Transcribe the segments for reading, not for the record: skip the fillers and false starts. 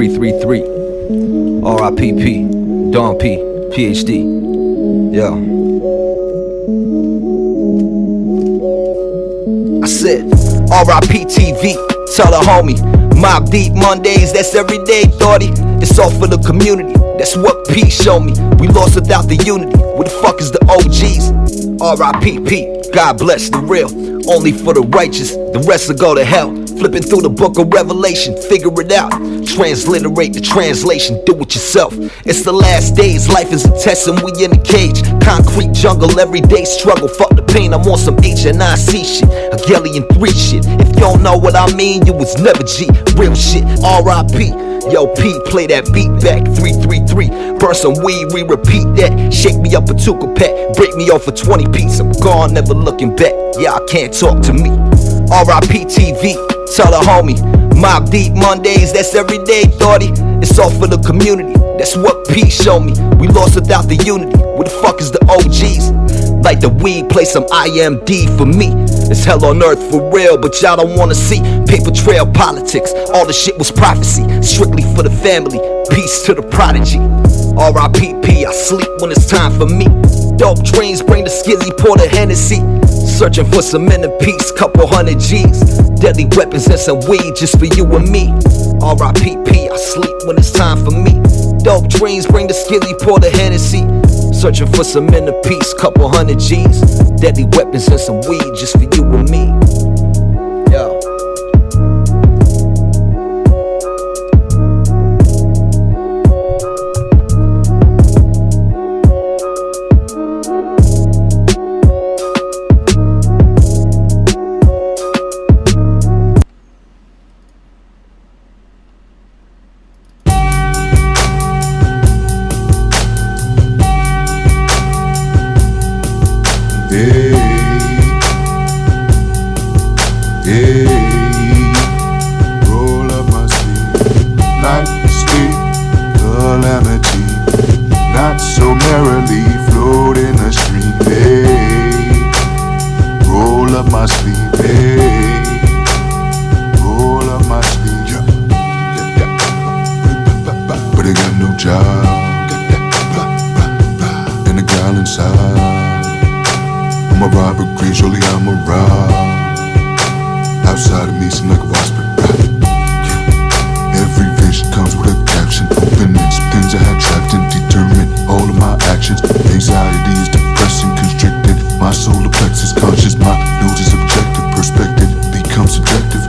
333. R.I.P.P. Don P. Ph.D. Yo. I said, R.I.P. TV. Tell a homie. Mob Deep Mondays, that's everyday, thoughty. It's all for the community. That's what P showed me. We lost without the unity. Where the fuck is the OGs? R.I.P.P. God bless the real. Only for the righteous. The rest will go to hell. Flipping through the book of Revelation, figure it out. Transliterate the translation, do it yourself. It's the last days, life is a test and we in a cage. Concrete jungle, everyday struggle. Fuck the pain, I'm on some HNIC shit. Hegelian 3 shit. If you don't know what I mean, you was never G. Real shit, R.I.P. Yo, P, play that beat back, 333. Burn some weed, re-repeat that. Shake me up a Tuka pack, break me off a 20 piece. I'm gone, never looking back. Yeah, I can't talk to me. R.I.P. TV, tell a homie. Mob Deep Mondays, that's everyday, thoughty. It's all for the community. That's what P showed me. We lost without the unity. Where the fuck is the OGs? Like the weed, play some IMD for me. It's hell on earth for real, but y'all don't wanna see paper trail politics. All the shit was prophecy, strictly for the family. Peace to the prodigy. R.I.P.P. I sleep when it's time for me. Dope dreams bring the skizzy, pour the Hennessy. Searching for some inner peace, couple hundred G's. Deadly weapons and some weed just for you and me. R.I.P.P. I sleep when it's time for me. Dope dreams bring the skizzy, pour the Hennessy. Searching for some inner peace, couple hundred G's. Deadly weapons and some weed just for you and me. Yo. Roll up my sleeve, like sleep, calamity, not so merrily float in a stream. Hey, roll up my sleeve, hey, roll up my sleeve. But I got no job, and a gal inside. I'm a robber, green, surely I'm a rob. Outside of me, seem like a wasp. Every vision comes with a caption. Openness, things I had trapped and determined. All of my actions. Anxiety is depressing, constricted. My solar plexus conscious. My nose is objective. Perspective becomes subjective.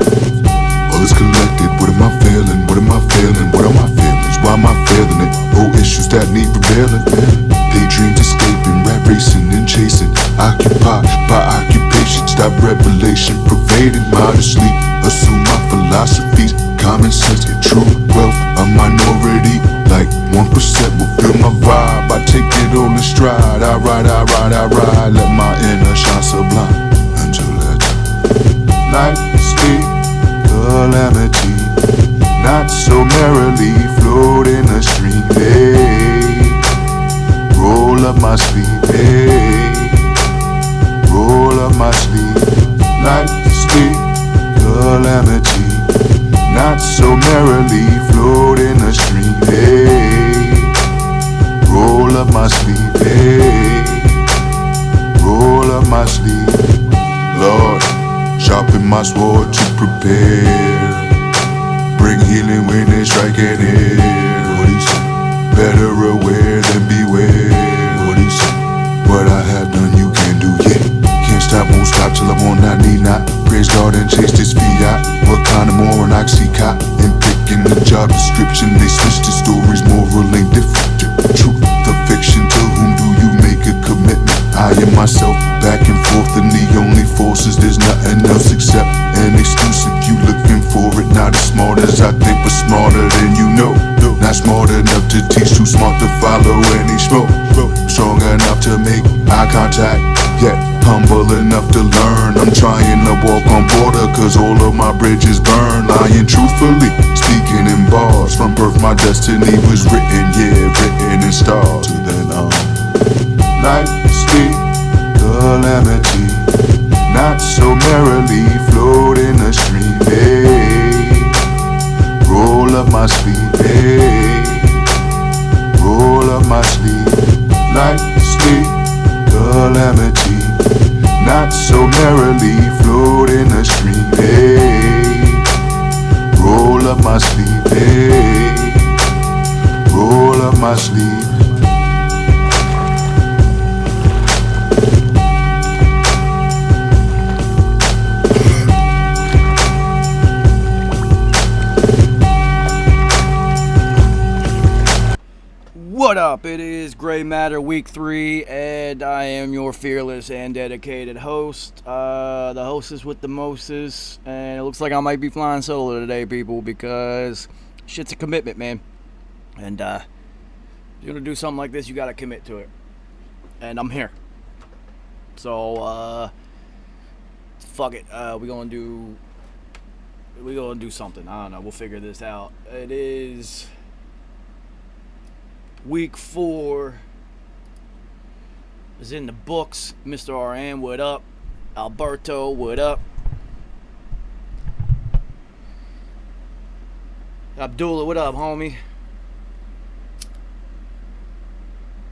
All is collected. What am I feeling? What am I feeling? What are my feelings? Why am I feeling it? Oh, issues that need revealing. Daydreams escaping, rat racing and chasing. Occupied by occupation. Stop revelation pervading modestly. Assume my philosophies. Common sense and true wealth. A minority, like 1% will feel my vibe. I take it on the stride. I ride. Let my inner shine sublime until that night sleep, calamity, not so merrily float in a stream. Hey, roll up my sleeve. Hey, roll up my sleeve. Night sleep, calamity, not so merrily float in a stream. Hey, roll up my sleeve. Hey, roll up my sleeve. Lord, sharpen my sword to prepare. Bring healing when they strike at air. What he say? Better aware than beware. What he say? What I have done you can do yet. Can't stop, won't stop till I want not, need not. Praise God and chase this fiat. What kind of more an oxycot? And picking the job description, they switch the stories, moral ain't different. Truth, the fiction, to whom do you make a commitment? I am myself, back and forth, and the only force is there's nothing else except an excuse. If you looking for it, not as smart as I think, but smarter than you know. Not smart enough to teach, too smart to follow any smoke. Strong enough to make eye contact, yet humble enough to learn. I'm trying to walk on border, cause all of my bridges burn. Lying truthfully, speaking in bars. From birth my destiny was written, yeah, written in stars. To then night sleep, calamity, not so merrily float in a stream. Hey, Roll up my sleeve, hey. Roll up my sleeve, like sleep, calamity. Not so merrily float in the stream, hey. Roll up my sleeve, hey. Roll up my sleeve. What up? It is Gray Matter Week 3, and I am your fearless and dedicated host. The hostess with the mostest, and it looks like I might be flying solo today, people, because shit's a commitment, man. And if you're gonna do something like this, you gotta commit to it. And I'm here. So, fuck it. We're gonna do something. I don't know. We'll figure this out. It is Week 4 is in the books. Mr. RN, what up? Alberto, what up? Abdullah, what up, homie?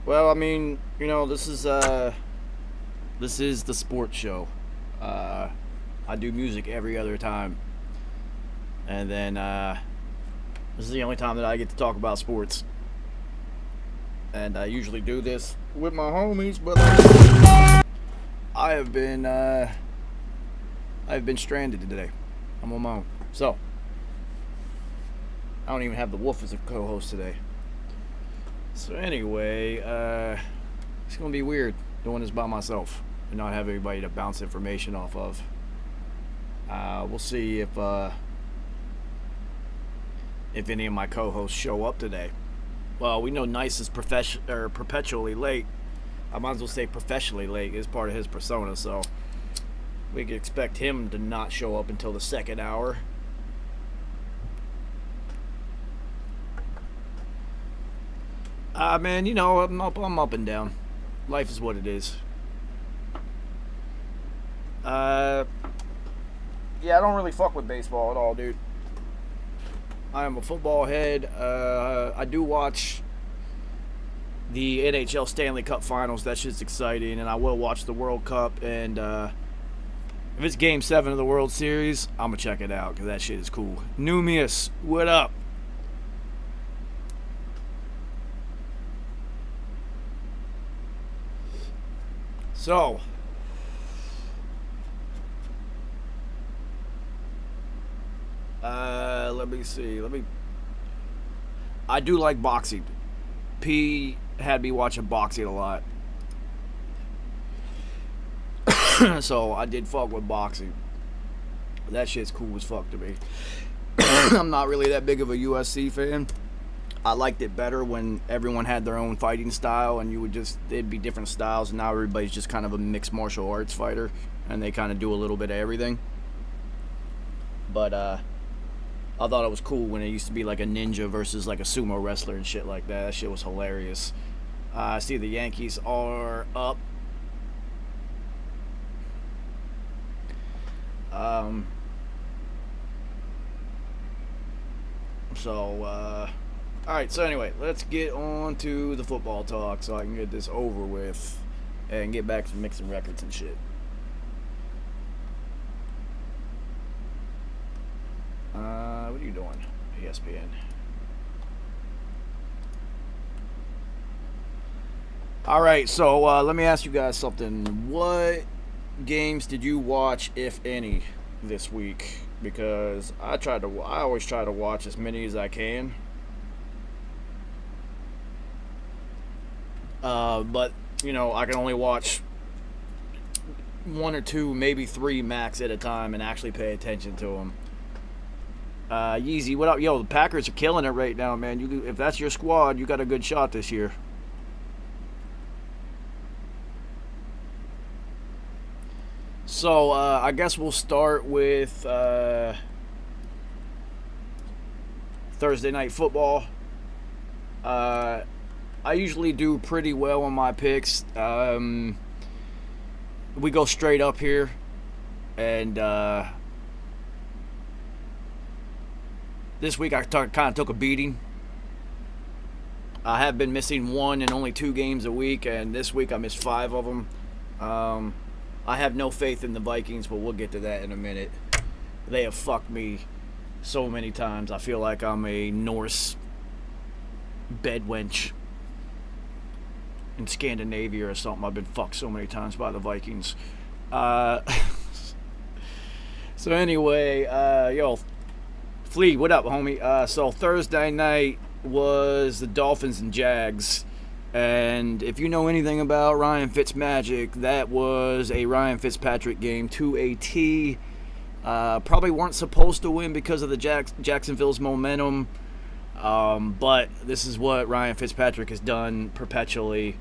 Well, I mean, you know, this is the sports show. I do music every other time. And then this is the only time that I get to talk about sports. And I usually do this with my homies, but I've been stranded today. I'm on my own. So I don't even have the wolf as a co-host today. So anyway, it's gonna be weird doing this by myself and not have anybody to bounce information off of. We'll see if any of my co-hosts show up today. Well, we know Nice is perpetually late. I might as well say professionally late. It's part of his persona, so we can expect him to not show up until the second hour. Man, you know, I'm up and down. Life is what it is. Yeah, I don't really fuck with baseball at all, dude. I am a football head. I do watch the NHL Stanley Cup Finals. That shit's exciting. And I will watch the World Cup. And if it's Game 7 of the World Series, I'm going to check it out because that shit is cool. Numius, what up? So, let me see. I do like boxing. P had me watching boxing a lot. So I did fuck with boxing. That shit's cool as fuck to me. I'm not really that big of a UFC fan. I liked it better when everyone had their own fighting style and it'd be different styles, and now everybody's just kind of a mixed martial arts fighter and they kind of do a little bit of everything. But I thought it was cool when it used to be like a ninja versus like a sumo wrestler and shit like that. That shit was hilarious. I see the Yankees are up. Alright, so anyway, let's get on to the football talk so I can get this over with and get back to mixing records and shit. What are you doing, ESPN? Alright, so let me ask you guys something. What games did you watch, if any, this week? Because I always try to watch as many as I can. But, you know, I can only watch 1 or 2, maybe 3 max at a time and actually pay attention to them. Yeezy, what up? Yo, the Packers are killing it right now, man. If that's your squad, you got a good shot this year. So, I guess we'll start with Thursday Night Football. I usually do pretty well on my picks. We go straight up here. And This week I kind of took a beating. I have been missing 1 and only 2 games a week, and this week I missed 5 of them. I have no faith in the Vikings, but we'll get to that in a minute. They have fucked me so many times. I feel like I'm a Norse bed wench in Scandinavia or something. I've been fucked so many times by the Vikings. So anyway, yo, Flea, what up, homie? So Thursday night was the Dolphins and Jags. And if you know anything about Ryan Fitzmagic, that was a Ryan Fitzpatrick game to a T. Probably weren't supposed to win because of the Jacksonville's momentum. But this is what Ryan Fitzpatrick has done perpetually.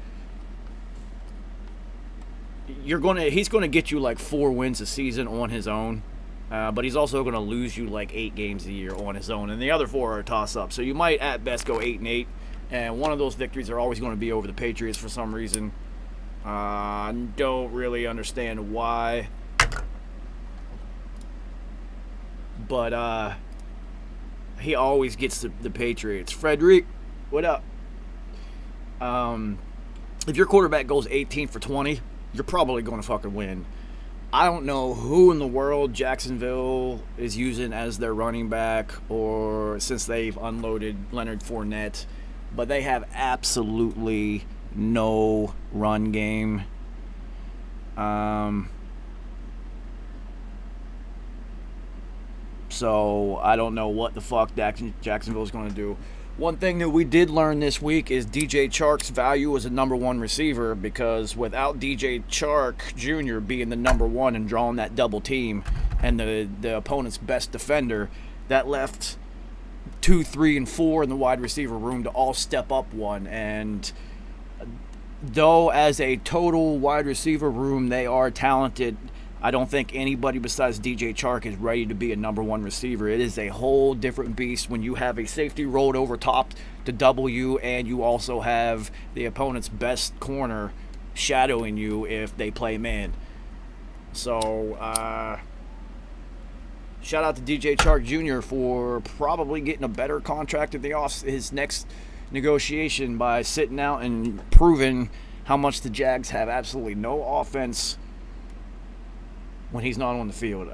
He's gonna get you like 4 wins a season on his own. But he's also going to lose you like 8 games a year on his own. And the other 4 are a toss-up. So you might at best go 8-8. And one of those victories are always going to be over the Patriots for some reason. I don't really understand why. But he always gets the Patriots. Frederick, what up? If your quarterback goes 18 for 20, you're probably going to fucking win. I don't know who in the world Jacksonville is using as their running back, or since they've unloaded Leonard Fournette, but they have absolutely no run game. So I don't know what the fuck Jacksonville is going to do. One thing that we did learn this week is DJ Chark's value as a number 1 receiver, because without DJ Chark Jr. being the number 1 and drawing that double team and the opponent's best defender, that left 2, 3, and 4 in the wide receiver room to all step up 1. And though as a total wide receiver room they are talented, I don't think anybody besides DJ Chark is ready to be a number 1 receiver. It is a whole different beast when you have a safety rolled over top to double you, and you also have the opponent's best corner shadowing you if they play man. So, shout out to DJ Chark Jr. for probably getting a better contract at his next negotiation by sitting out and proving how much the Jags have absolutely no offense when he's not on the field.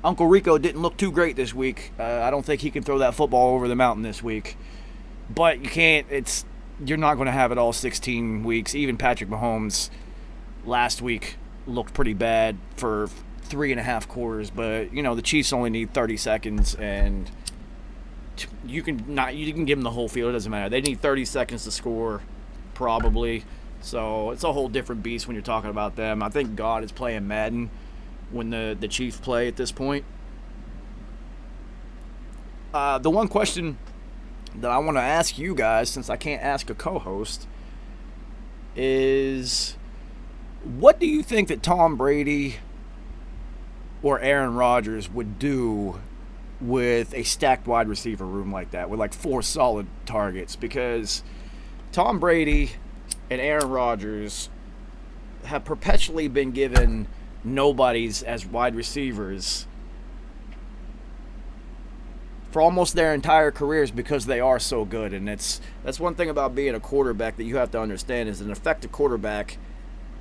Uncle Rico didn't look too great this week. I don't think he can throw that football over the mountain this week. But you can't. You're not going to have it all 16 weeks. Even Patrick Mahomes last week looked pretty bad for 3.5 quarters. But the Chiefs only need 30 seconds, and you can give them the whole field. It doesn't matter. They need 30 seconds to score, probably. So it's a whole different beast when you're talking about them. I think God is playing Madden when the Chiefs play at this point. The one question that I want to ask you guys, since I can't ask a co-host, is what do you think that Tom Brady or Aaron Rodgers would do with a stacked wide receiver room like that, with like 4 solid targets? Because Tom Brady and Aaron Rodgers have perpetually been given nobodies as wide receivers for almost their entire careers because they are so good. And that's one thing about being a quarterback that you have to understand, is an effective quarterback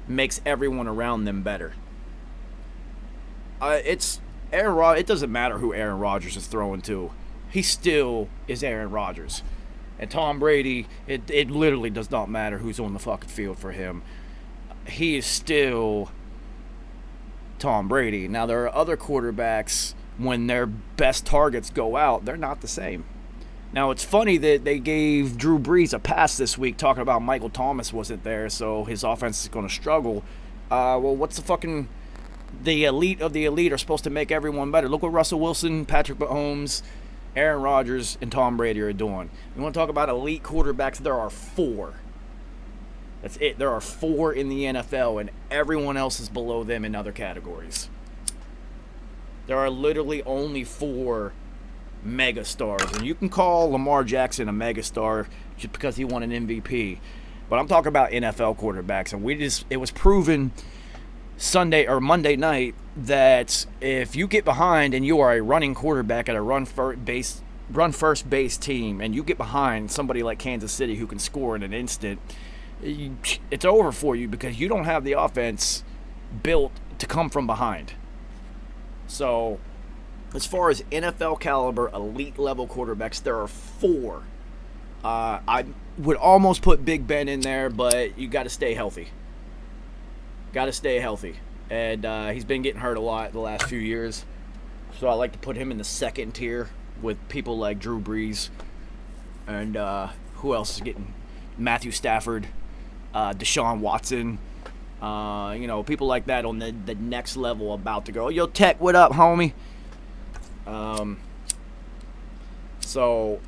makes everyone around them better. It doesn't matter who Aaron Rodgers is throwing to. He still is Aaron Rodgers. And Tom Brady, it literally does not matter who's on the fucking field for him. He is still Tom Brady. Now, there are other quarterbacks, when their best targets go out, they're not the same. Now, it's funny that they gave Drew Brees a pass this week talking about Michael Thomas wasn't there, so his offense is going to struggle. Well, what's the elite of the elite are supposed to make everyone better. Look what Russell Wilson, Patrick Mahomes, Aaron Rodgers, and Tom Brady are doing. You want to talk about elite quarterbacks? There are 4. That's it. There are 4 in the NFL, and everyone else is below them in other categories. There are literally only 4 megastars. And you can call Lamar Jackson a megastar just because he won an MVP. But I'm talking about NFL quarterbacks. And it was proven Monday night that if you get behind and you are a running quarterback at a run first base team, and you get behind somebody like Kansas City who can score in an instant, it's over for you because you don't have the offense built to come from behind. So, as far as NFL caliber, elite level quarterbacks, there are 4. I would almost put Big Ben in there, but you got to stay healthy. And he's been getting hurt a lot the last few years. So I like to put him in the second tier with people like Drew Brees. And who else is getting? Matthew Stafford, Deshaun Watson. People like that on the next level about to go. Yo, Tech, what up, homie? So,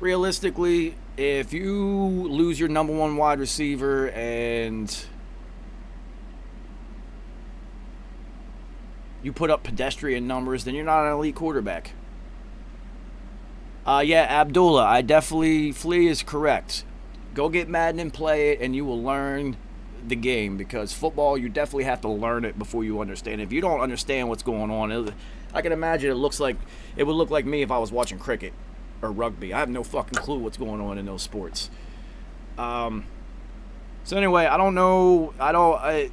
realistically, if you lose your number 1 wide receiver and you put up pedestrian numbers, then you're not an elite quarterback. Yeah, Abdullah, Flea is correct. Go get Madden and play it, and you will learn the game, because football, you definitely have to learn it before you understand it. If you don't understand what's going on, I can imagine it would look like me if I was watching cricket or rugby. I have no fucking clue what's going on in those sports. So anyway, I don't know.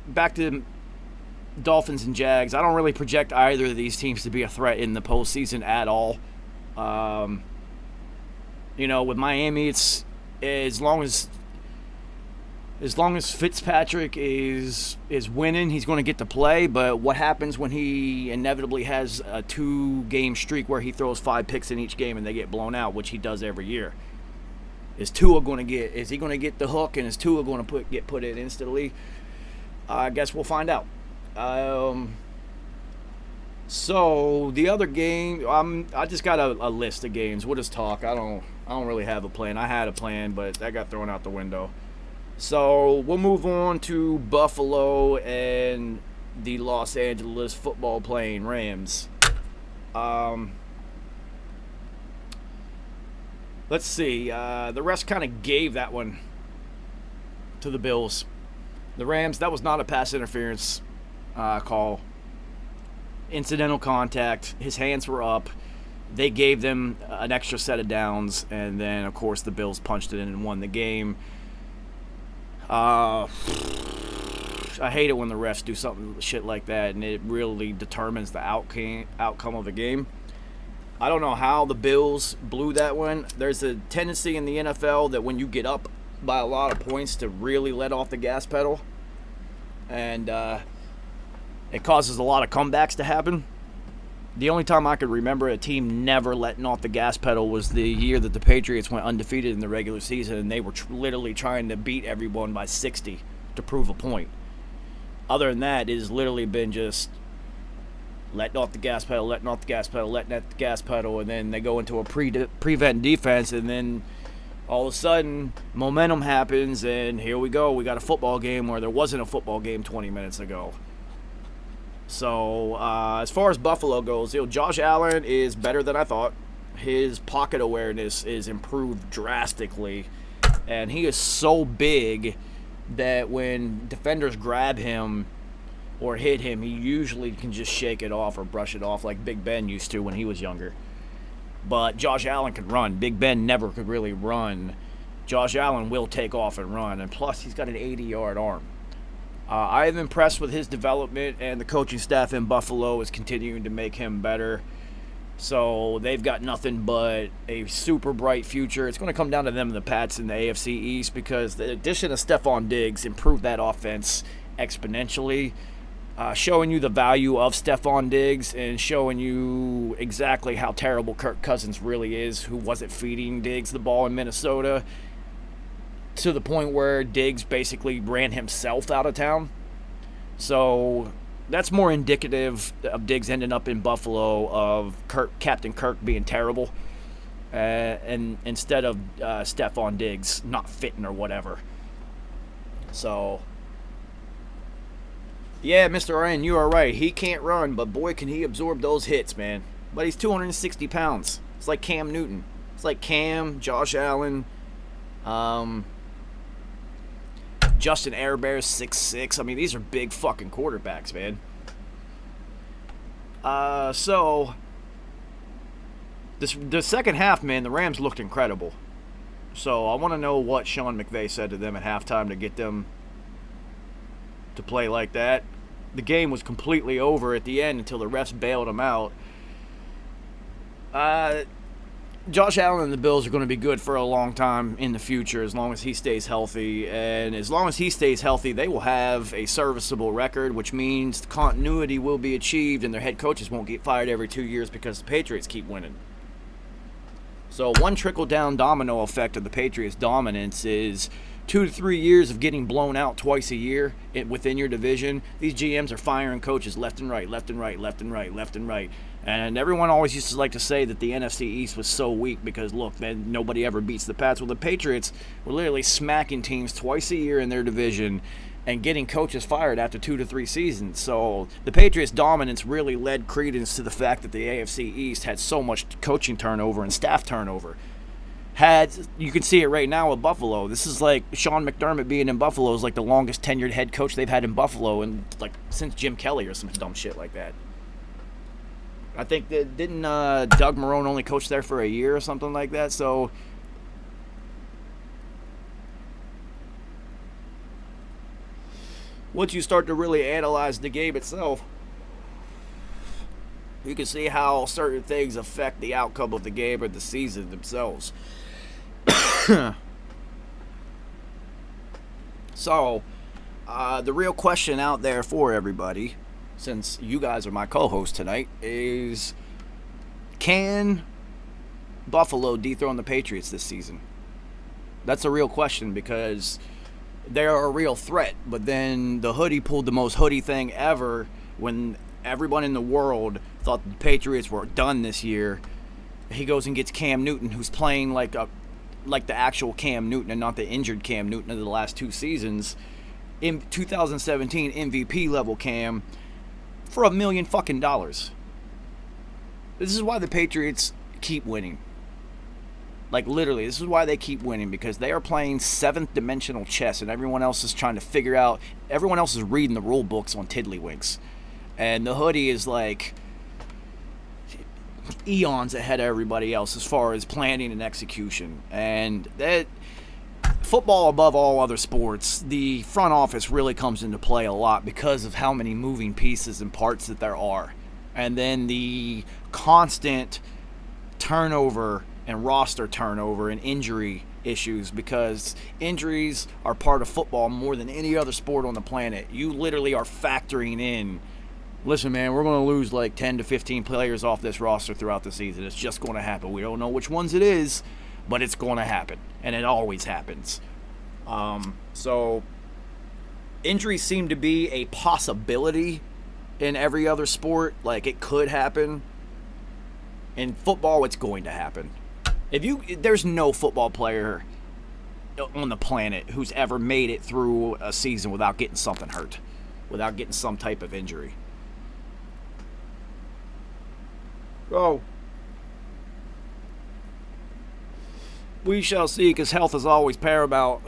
Back to Dolphins and Jags. I don't really project either of these teams to be a threat in the postseason at all. With Miami, it's as long as Fitzpatrick is winning, he's going to get to play. But what happens when he inevitably has a 2-game streak where he throws 5 picks in each game and they get blown out, which he does every year? Is he going to get the hook, and is Tua going to get put in instantly? I guess we'll find out. So the other game, I just got a list of games. We'll just talk. I don't really have a plan. I had a plan, but that got thrown out the window. So we'll move on to Buffalo and the Los Angeles football playing Rams. Let's see. The rest kind of gave that one to the Bills. The Rams, that was not a pass interference call. Incidental contact. His hands were up. They gave them an extra set of downs, and then, of course, the Bills punched it in and won the game. I hate it when the refs do something shit like that, and it really determines the outcome of the game. I don't know how the Bills blew that one. There's a tendency in the NFL that when you get up by a lot of points to really let off the gas pedal, and it causes a lot of comebacks to happen. The only time I could remember a team never letting off the gas pedal was the year that the Patriots went undefeated in the regular season, and they were literally trying to beat everyone by 60 to prove a point. Other than that, it has literally been just letting off the gas pedal, letting off the gas pedal, letting off the gas pedal, and then they go into a prevent defense, and then all of a sudden momentum happens, and here we go. We got a football game where there wasn't a football game 20 minutes ago. So, as far as Buffalo goes, Josh Allen is better than I thought. His pocket awareness is improved drastically, and he is so big that when defenders grab him or hit him, he usually can just shake it off or brush it off like Big Ben used to when he was younger. But Josh Allen can run. Big Ben never could really run. Josh Allen will take off and run, and plus he's got an 80-yard arm. I am impressed with his development, and the coaching staff in Buffalo is continuing to make him better. So they've got nothing but a super bright future. It's going to come down to them and the Pats in the AFC East, because the addition of Stephon Diggs improved that offense exponentially, showing you the value of Stephon Diggs and showing you exactly how terrible Kirk Cousins really is, who wasn't feeding Diggs the ball in Minnesota, to the point where Diggs basically ran himself out of town. So that's more indicative of Diggs ending up in Buffalo of Captain Kirk being terrible, and instead of Stephon Diggs not fitting or whatever. So, yeah, Mr. Ryan, you are right. He can't run, but boy, can he absorb those hits, man. But he's 260 pounds. It's like Cam Newton. It's like Cam, Josh Allen, Justin Herbert, 6'6". I mean, these are big fucking quarterbacks, man. So the second half, man, the Rams looked incredible. So I want to know what Sean McVay said to them at halftime to get them to play like that. The game was completely over at the end until the refs bailed them out. Josh Allen and the Bills are going to be good for a long time in the future as long as he stays healthy. And as long as he stays healthy, they will have a serviceable record, which means continuity will be achieved and their head coaches won't get fired every 2 years because the Patriots keep winning. So one trickle-down domino effect of the Patriots' dominance is 2 to 3 years of getting blown out twice a year within your division. These GMs are firing coaches left and right, left and right, left and right, left and right. And everyone always used to like to say that the NFC East was so weak because, look, man, nobody ever beats the Pats. Well, the Patriots were literally smacking teams twice a year in their division and getting coaches fired after 2 to 3 seasons. So the Patriots' dominance really led credence to the fact that the AFC East had so much coaching turnover and staff turnover. You can see it right now with Buffalo. This is like Sean McDermott being in Buffalo is like the longest tenured head coach they've had in Buffalo and like since Jim Kelly or some dumb shit like that. I think that didn't Doug Marrone only coach there for a year or something like that. So once you start to really analyze the game itself, you can see how certain things affect the outcome of the game or the season themselves. So, the real question out there for everybody, since you guys are my co-host tonight, is can Buffalo dethrone the Patriots this season? That's a real question because they're a real threat. But then the hoodie pulled the most hoodie thing ever when everyone in the world thought the Patriots were done this year. He goes and gets Cam Newton, who's playing like the actual Cam Newton and not the injured Cam Newton of the last 2 seasons. In 2017 MVP level Cam for $1 million fucking dollars. This is why the Patriots keep winning. Like literally, this is why they keep winning, because they are playing 7th dimensional chess and everyone else is trying to figure out, everyone else is reading the rule books on tiddlywinks. And the hoodie is like eons ahead of everybody else as far as planning and execution. And that football, above all other sports, the front office really comes into play a lot because of how many moving pieces and parts that there are. And then the constant turnover and roster turnover and injury issues, because injuries are part of football more than any other sport on the planet. You literally are factoring in, listen, man, we're going to lose like 10 to 15 players off this roster throughout the season. It's just going to happen. We don't know which ones it is, but it's going to happen, and it always happens. So injuries seem to be a possibility in every other sport. Like, it could happen. In football, it's going to happen. There's no football player on the planet who's ever made it through a season without getting something hurt, without getting some type of injury. Oh, we shall see, because health is always paramount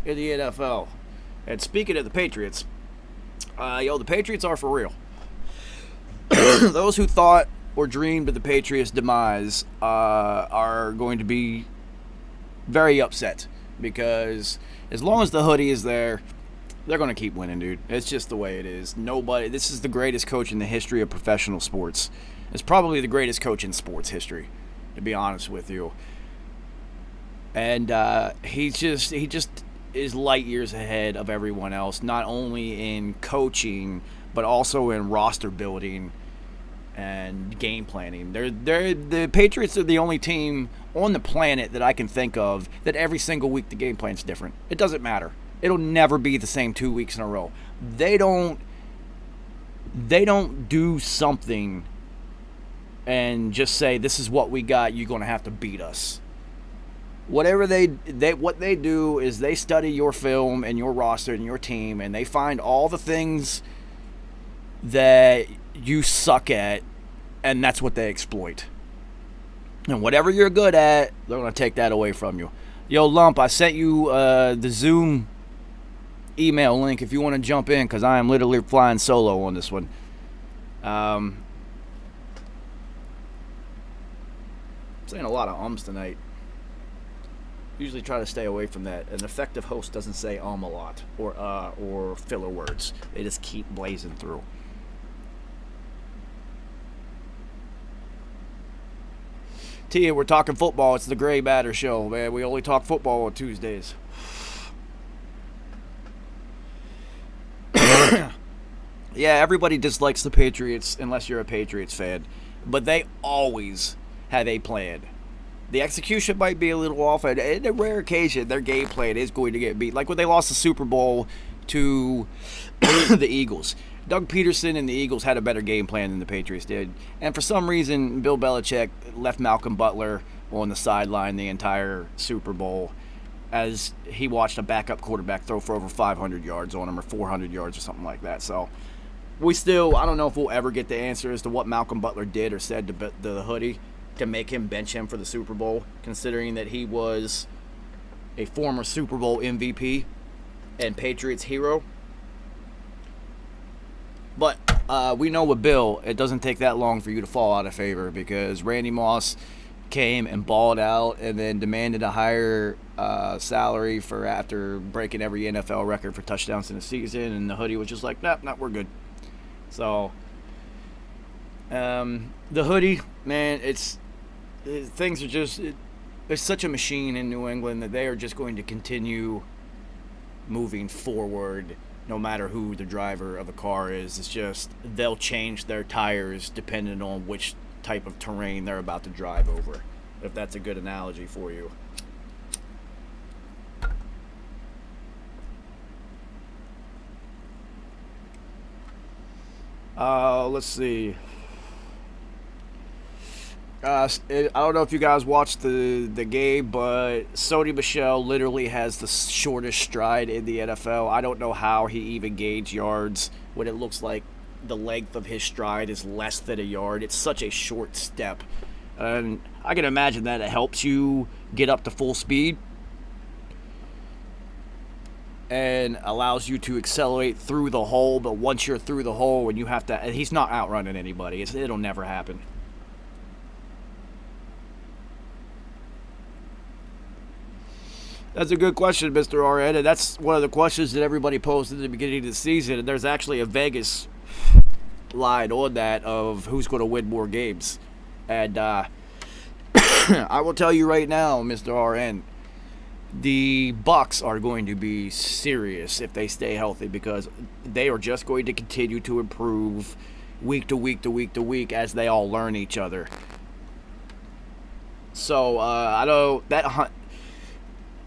in the NFL. And speaking of the Patriots, the Patriots are for real. Those who thought or dreamed of the Patriots' demise are going to be very upset, because as long as the hoodie is there, they're going to keep winning, dude. It's just the way it is. This is the greatest coach in the history of professional sports. It's probably the greatest coach in sports history, to be honest with you. And he just is light years ahead of everyone else, not only in coaching, but also in roster building and game planning. The Patriots are the only team on the planet that I can think of that every single week the game plan's different. It doesn't matter. It'll never be the same 2 weeks in a row. They don't do something and just say, this is what we got, you're going to have to beat us. Whatever what they do is they study your film and your roster and your team, and they find all the things that you suck at, and that's what they exploit. And whatever you're good at, they're going to take that away from you. Yo, Lump, I sent you the Zoom email link if you want to jump in, because I am literally flying solo on this one. saying a lot of ums tonight. Usually try to stay away from that. An effective host doesn't say a lot or filler words. They just keep blazing through. Tia, we're talking football. It's the Gray Matter Show, man. We only talk football on Tuesdays. Yeah, everybody dislikes the Patriots unless you're a Patriots fan. But they always have a plan. The execution might be a little off, and in a rare occasion, their game plan is going to get beat. Like when they lost the Super Bowl to the Eagles. Doug Peterson and the Eagles had a better game plan than the Patriots did. And for some reason, Bill Belichick left Malcolm Butler on the sideline the entire Super Bowl as he watched a backup quarterback throw for over 500 yards on him or 400 yards or something like that. So I don't know if we'll ever get the answer as to what Malcolm Butler did or said to the hoodie to make him bench him for the Super Bowl, considering that he was a former Super Bowl MVP and Patriots hero. But we know with Bill, it doesn't take that long for you to fall out of favor because Randy Moss came and balled out and then demanded a higher salary for after breaking every NFL record for touchdowns in a season, and the hoodie was just like, nah, we're good. So, the hoodie, man, things are just, there's such a machine in New England that they are just going to continue moving forward no matter who the driver of the car is. It's just, they'll change their tires depending on which type of terrain they're about to drive over, if that's a good analogy for you. Let's see. I don't know if you guys watched the game, but Sony Michel literally has the shortest stride in the NFL. I don't know how he even gains yards when it looks like the length of his stride is less than a yard. It's such a short step. And I can imagine that it helps you get up to full speed and allows you to accelerate through the hole. But once you're through the hole and he's not outrunning anybody. It'll never happen. That's a good question, Mr. RN, and that's one of the questions that everybody posed at the beginning of the season, and there's actually a Vegas line on that of who's going to win more games. And I will tell you right now, Mr. RN, the Bucs are going to be serious if they stay healthy because they are just going to continue to improve week to week to week to week as they all learn each other. So, I know that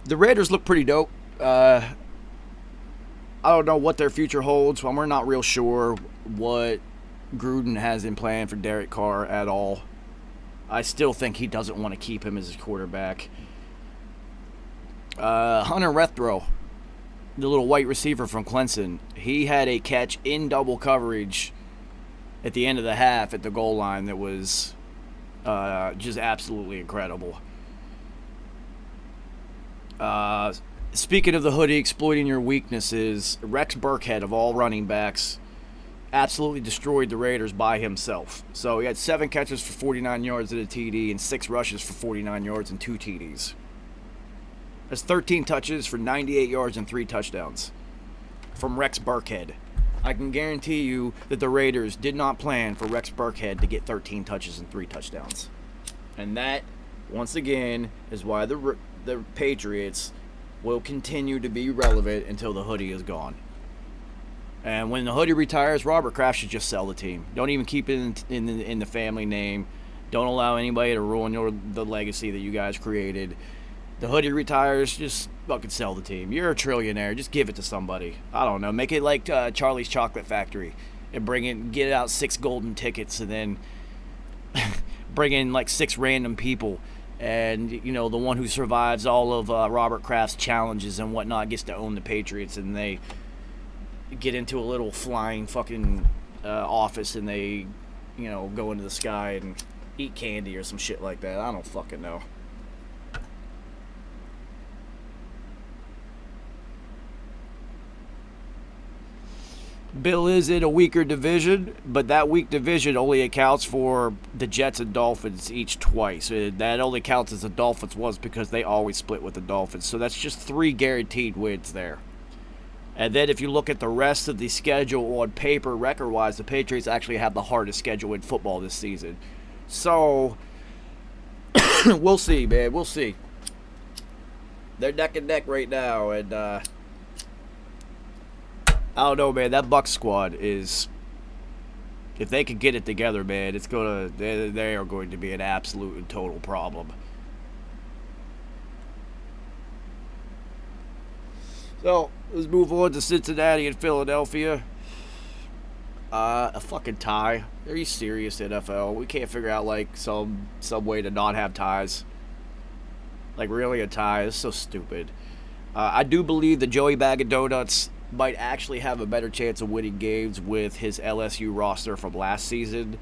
the Raiders look pretty dope. I don't know what their future holds. We're not real sure what Gruden has in plan for Derek Carr at all. I still think he doesn't want to keep him as his quarterback. Hunter Renfrow, the little white receiver from Clemson, he had a catch in double coverage at the end of the half at the goal line that was just absolutely incredible. Speaking of the hoodie exploiting your weaknesses, Rex Burkhead, of all running backs, absolutely destroyed the Raiders by himself. So he had 7 catches for 49 yards and a TD and 6 rushes for 49 yards and 2 TDs. That's 13 touches for 98 yards and 3 touchdowns from Rex Burkhead. I can guarantee you that the Raiders did not plan for Rex Burkhead to get 13 touches and 3 touchdowns. And that, once again, is why the Patriots will continue to be relevant until the hoodie is gone. And when the hoodie retires, Robert Kraft should just sell the team. Don't even keep it in the family name. Don't allow anybody to ruin the legacy that you guys created. The hoodie retires, just fucking sell the team. You're a trillionaire. Just give it to somebody. I don't know. Make it like Charlie's Chocolate Factory and get out 6 golden tickets and then bring in like 6 random people. And, you know, the one who survives all of Robert Kraft's challenges and whatnot gets to own the Patriots, and they get into a little flying fucking office and they, you know, go into the sky and eat candy or some shit like that. I don't fucking know. Bill is in a weaker division, but that weak division only accounts for the Jets and Dolphins each twice. That only counts as the Dolphins was because they always split with the Dolphins. So that's just 3 guaranteed wins there. And then if you look at the rest of the schedule on paper, record-wise, the Patriots actually have the hardest schedule in football this season. So, we'll see, man. We'll see. They're neck and neck right now, and I don't know, man. That Bucs squad is, if they can get it together, man, they are going to be an absolute and total problem. So, let's move on to Cincinnati and Philadelphia. A fucking tie. Are you serious, NFL? We can't figure out, like, some way to not have ties. Like, really, a tie? It's so stupid. I do believe that Joey Bag of Donuts might actually have a better chance of winning games with his LSU roster from last season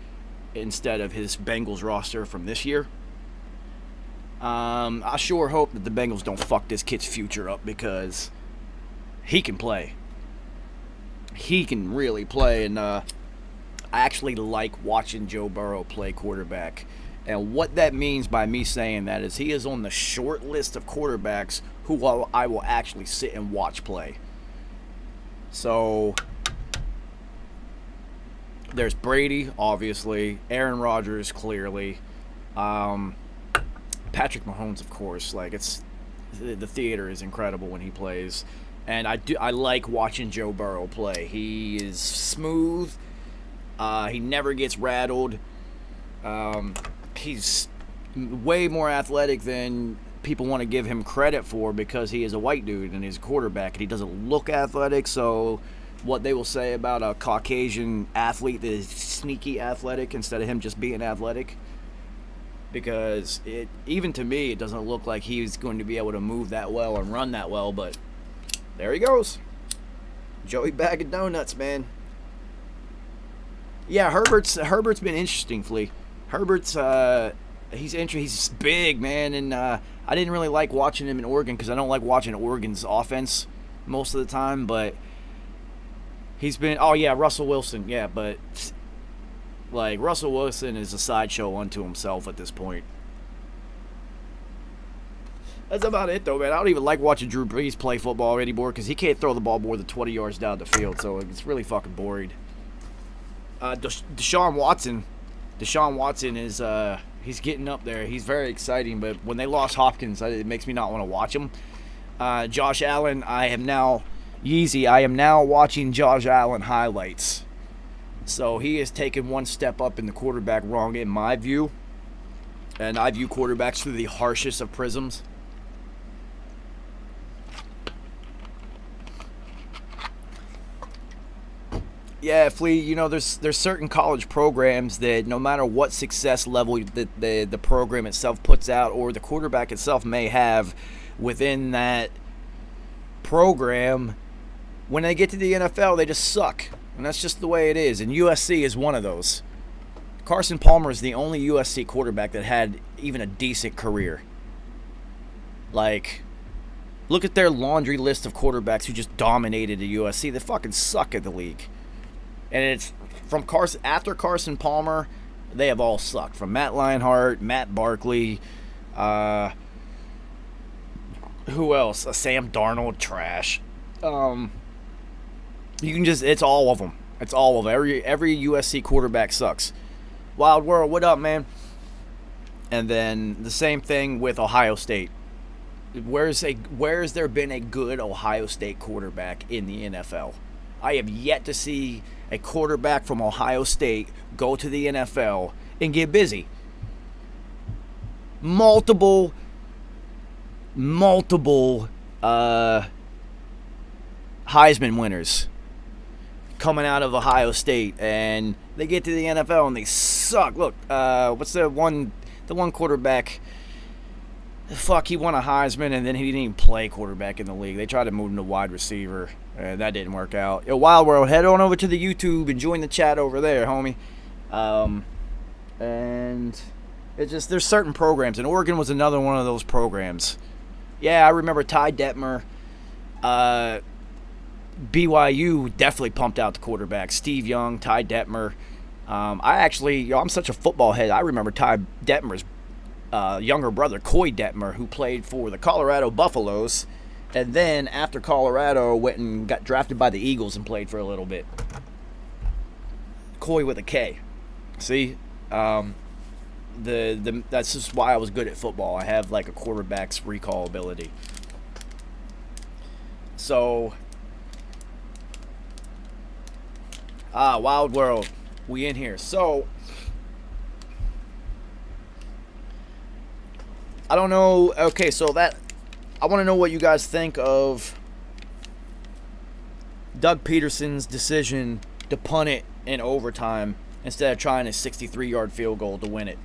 instead of his Bengals roster from this year. I sure hope that the Bengals don't fuck this kid's future up because he can play. He can really play, and I actually like watching Joe Burrow play quarterback. And what that means by me saying that is he is on the short list of quarterbacks who I will actually sit and watch play. So, there's Brady, obviously. Aaron Rodgers, clearly. Patrick Mahomes, of course. Like, the theater is incredible when he plays. And I like watching Joe Burrow play. He is smooth. He never gets rattled. He's way more athletic than people want to give him credit for because he is a white dude and he's a quarterback and he doesn't look athletic. So what they will say about a Caucasian athlete that is sneaky athletic instead of him just being athletic, because even to me it doesn't look like he's going to be able to move that well and run that well, but there he goes. Joey Bag of Donuts, man. Yeah, Herbert's been interesting, Flea. Herbert's he's big, man, and I didn't really like watching him in Oregon because I don't like watching Oregon's offense most of the time, but he's been, Russell Wilson, yeah, but like Russell Wilson is a sideshow unto himself at this point. That's about it, though, man. I don't even like watching Drew Brees play football anymore because he can't throw the ball more than 20 yards down the field, so it's really fucking boring. Deshaun Watson is he's getting up there. He's very exciting, but when they lost Hopkins, it makes me not want to watch him. Josh Allen, I am now watching Josh Allen highlights. So he has taken one step up in the quarterback wrong in my view. And I view quarterbacks through the harshest of prisms. Yeah, Flea, there's certain college programs that no matter what success level the program itself puts out or the quarterback itself may have within that program, when they get to the NFL, they just suck. And that's just the way it is. And USC is one of those. Carson Palmer is the only USC quarterback that had even a decent career. Like, look at their laundry list of quarterbacks who just dominated the USC. They fucking suck at the league. And it's from after Carson Palmer, they have all sucked. From Matt Leinart, Matt Barkley, who else? Sam Darnold, trash. It's all of them. It's all of them. Every USC quarterback sucks. Wild World, what up, man? And then the same thing with Ohio State. Where's there been a good Ohio State quarterback in the NFL? I have yet to see a quarterback from Ohio State go to the NFL and get busy. Multiple Heisman winners coming out of Ohio State, and they get to the NFL and they suck. Look, what's the one quarterback? Fuck, he won a Heisman and then he didn't even play quarterback in the league. They tried to move him to wide receiver. That didn't work out. Yo, Wild World, head on over to the YouTube and join the chat over there, homie. And it just, there's certain programs, and Oregon was another one of those programs. Yeah, I remember Ty Detmer. BYU definitely pumped out the quarterbacks. Steve Young, Ty Detmer. I'm such a football head. I remember Ty Detmer's younger brother, Coy Detmer, who played for the Colorado Buffaloes. And then after Colorado, went and got drafted by the Eagles and played for a little bit. Coy with a K. See? That's just why I was good at football. I have like a quarterback's recall ability. So, Wild World. We in here. So, I don't know. Okay, so I want to know what you guys think of Doug Peterson's decision to punt it in overtime instead of trying a 63-yard field goal to win it.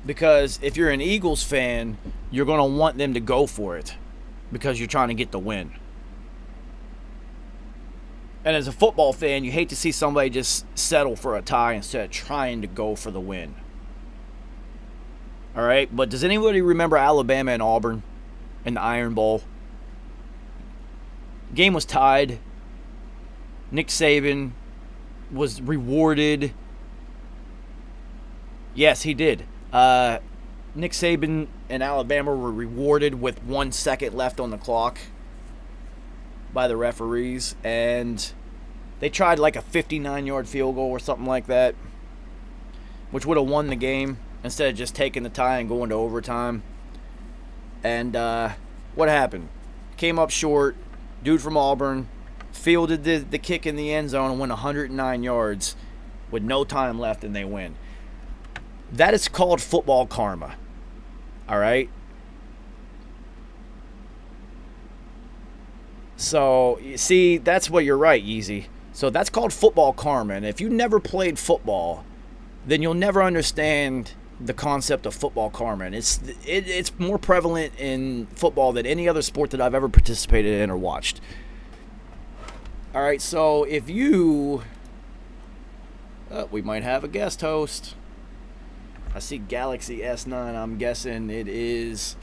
Because if you're an Eagles fan, you're going to want them to go for it because you're trying to get the win. And as a football fan, you hate to see somebody just settle for a tie instead of trying to go for the win. All right, but does anybody remember Alabama and Auburn in the Iron Bowl? Game was tied. Nick Saban was rewarded. Yes, he did. Nick Saban and Alabama were rewarded with 1 second left on the clock by the referees, and they tried like a 59-yard field goal or something like that, which would have won the game instead of just taking the tie and going to overtime. And what happened? Came up short. Dude from Auburn fielded the kick in the end zone and went 109 yards with no time left, and they win. That is called football karma. All right? So, you see, that's what you're right, Yeezy. So that's called football karma. And if you never played football, then you'll never understand the concept of football karma. And it's more prevalent in football than any other sport that I've ever participated in or watched. All right, so if you... we might have a guest host. I see Galaxy S9. I'm guessing it is...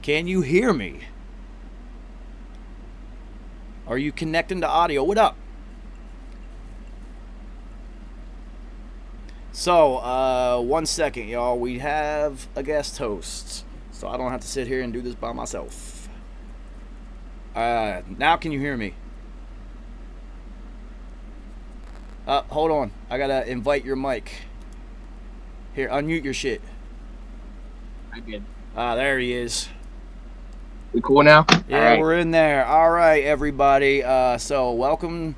Can you hear me? Are you connecting to audio? What up? So, 1 second, y'all. We have a guest host. So I don't have to sit here and do this by myself. Now can you hear me? Hold on. I gotta invite your mic. Here, unmute your shit. I did. There he is. We cool now? Yeah, all right. We're in there. All right, everybody. So welcome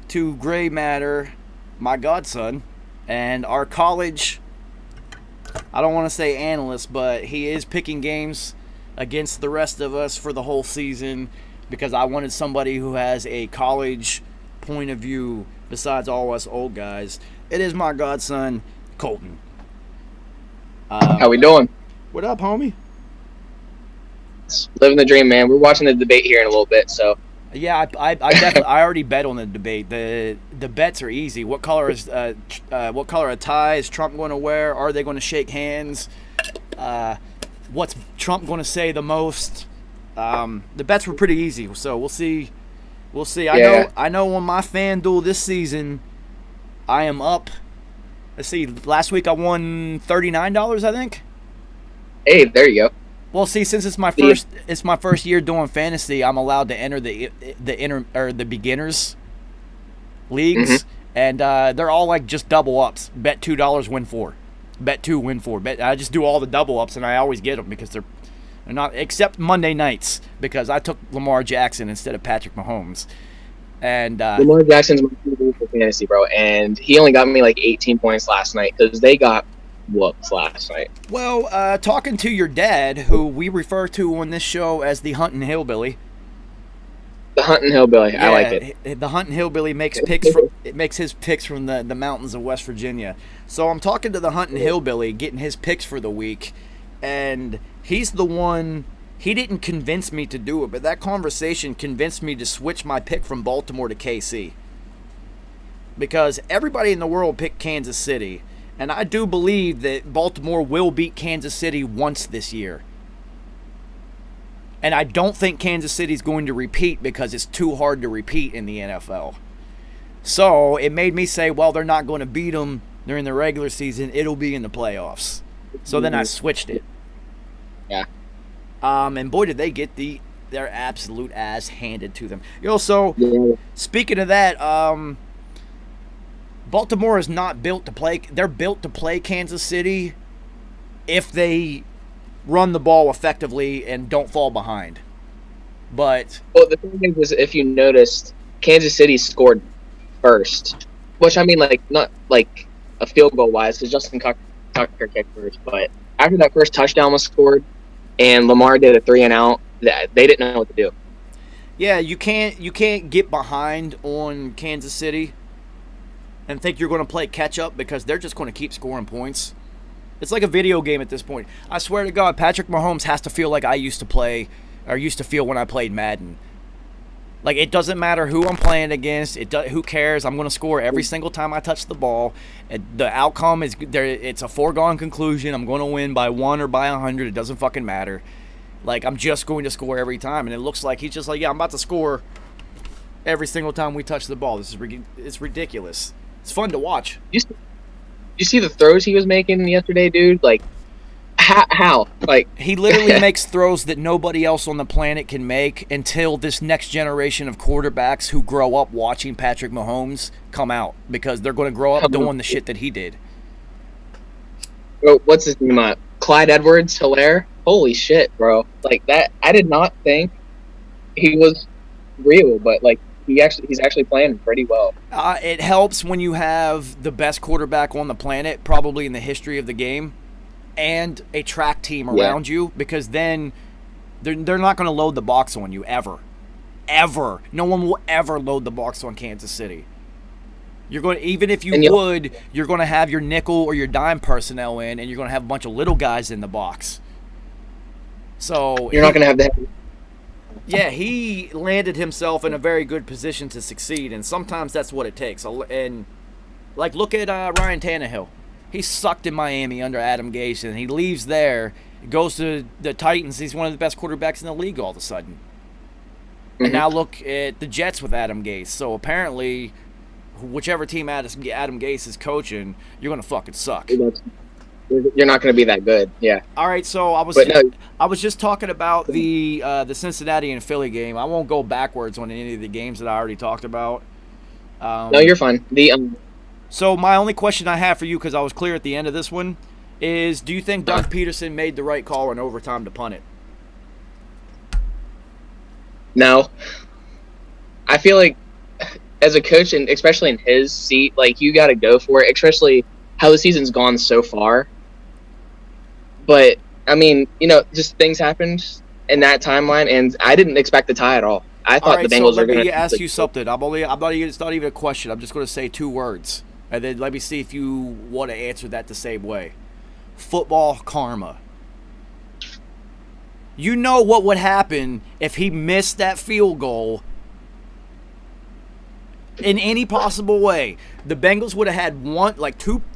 to Gray Matter, my godson, and our college, I don't want to say analyst, but he is picking games against the rest of us for the whole season because I wanted somebody who has a college point of view besides all us old guys. It is my godson, Colton. How we doing? What up, homie? Living the dream, man. We're watching the debate here in a little bit, so. Yeah, I definitely I already bet on the debate. The bets are easy. What color of tie is Trump going to wear? Are they going to shake hands? What's Trump going to say the most? The bets were pretty easy, so we'll see. We'll see. Yeah. I know on my FanDuel this season, I am up. Let's see. Last week I won $39, I think. Hey, there you go. Well, see, since it's my first year doing fantasy, I'm allowed to enter the beginners leagues, and they're all like just double ups. Bet $2, win 4. Bet 2, win 4. I just do all the double ups, and I always get them because they're not, except Monday nights because I took Lamar Jackson instead of Patrick Mahomes. And Lamar Jackson's my favorite for fantasy, bro, and he only got me like 18 points last night because they got whoops last night. Well, talking to your dad, who we refer to on this show as the Hunting Hillbilly. The Hunting Hillbilly, I like it. The Hunting Hillbilly makes his picks from the mountains of West Virginia. So I'm talking to the Hunting Hillbilly, getting his picks for the week, and he's the one. He didn't convince me to do it, but that conversation convinced me to switch my pick from Baltimore to KC. Because everybody in the world picked Kansas City. And I do believe that Baltimore will beat Kansas City once this year. And I don't think Kansas City's going to repeat because it's too hard to repeat in the NFL. So it made me say, well, they're not going to beat them during the regular season. It'll be in the playoffs. So then I switched it. Yeah. And boy, did they get their absolute ass handed to them. So Yeah. speaking of that, Baltimore is not built to play. They're built to play Kansas City if they run the ball effectively and don't fall behind. But Well, the thing is, if you noticed, Kansas City scored first, which I mean, like not like a field goal wise, because Justin Tucker kicked first. But after that first touchdown was scored, and Lamar did a 3-and-out, they didn't know what to do. yeah, you can't get behind on Kansas City and think you're going to play catch up because they're just going to keep scoring points. It's like a video game at this point. I swear to God, Patrick Mahomes has to feel like I used to play or used to feel when I played Madden. Like, it doesn't matter who I'm playing against. Who cares? I'm going to score every single time I touch the ball. The outcome is there. It's a foregone conclusion. I'm going to win by 1 or by 100. It doesn't fucking matter. Like, I'm just going to score every time. And it looks like he's just like, yeah, I'm about to score every single time we touch the ball. It's ridiculous. It's fun to watch. You see the throws he was making yesterday, dude? Like, how? Like, He literally makes throws that nobody else on the planet can make until this next generation of quarterbacks who grow up watching Patrick Mahomes come out, because they're going to grow up doing the shit that he did. bro, what's his name? Clyde Edwards-Helaire? Holy shit, bro! Like that, I did not think he was real, but like he's actually playing pretty well. It helps when you have the best quarterback on the planet, probably in the history of the game, and a track team around you, because then they're not going to load the box on you ever. No one will ever load the box on Kansas City. You're going to, even if you would, you're going to have your nickel or your dime personnel in, and you're going to have a bunch of little guys in the box. So You're not going to have the. yeah, he landed himself in a very good position to succeed, and sometimes that's what it takes. And like, look at Ryan Tannehill. He sucked in Miami under Adam Gase, and he leaves there, goes to the Titans. He's one of the best quarterbacks in the league all of a sudden. And now look at the Jets with Adam Gase. So apparently, whichever team Adam Gase is coaching, you're gonna fucking suck. You're not going to be that good. Yeah. All right, so I was just talking about the Cincinnati and Philly game. I won't go backwards on any of the games that I already talked about. No, you're fine. So my only question I have for you, because I was clear at the end of this one, is do you think Doug Peterson made the right call in overtime to punt it? No. I feel like as a coach, and especially in his seat, like you got to go for it, especially how the season's gone so far. But I mean, just things happened in that timeline, and I didn't expect the tie at all. I thought the Bengals were going to. Let me ask you something. It's not even a question. I'm just going to say 2 words, and then let me see if you want to answer that the same way. Football karma. You know what would happen if he missed that field goal in any possible way. The Bengals would have had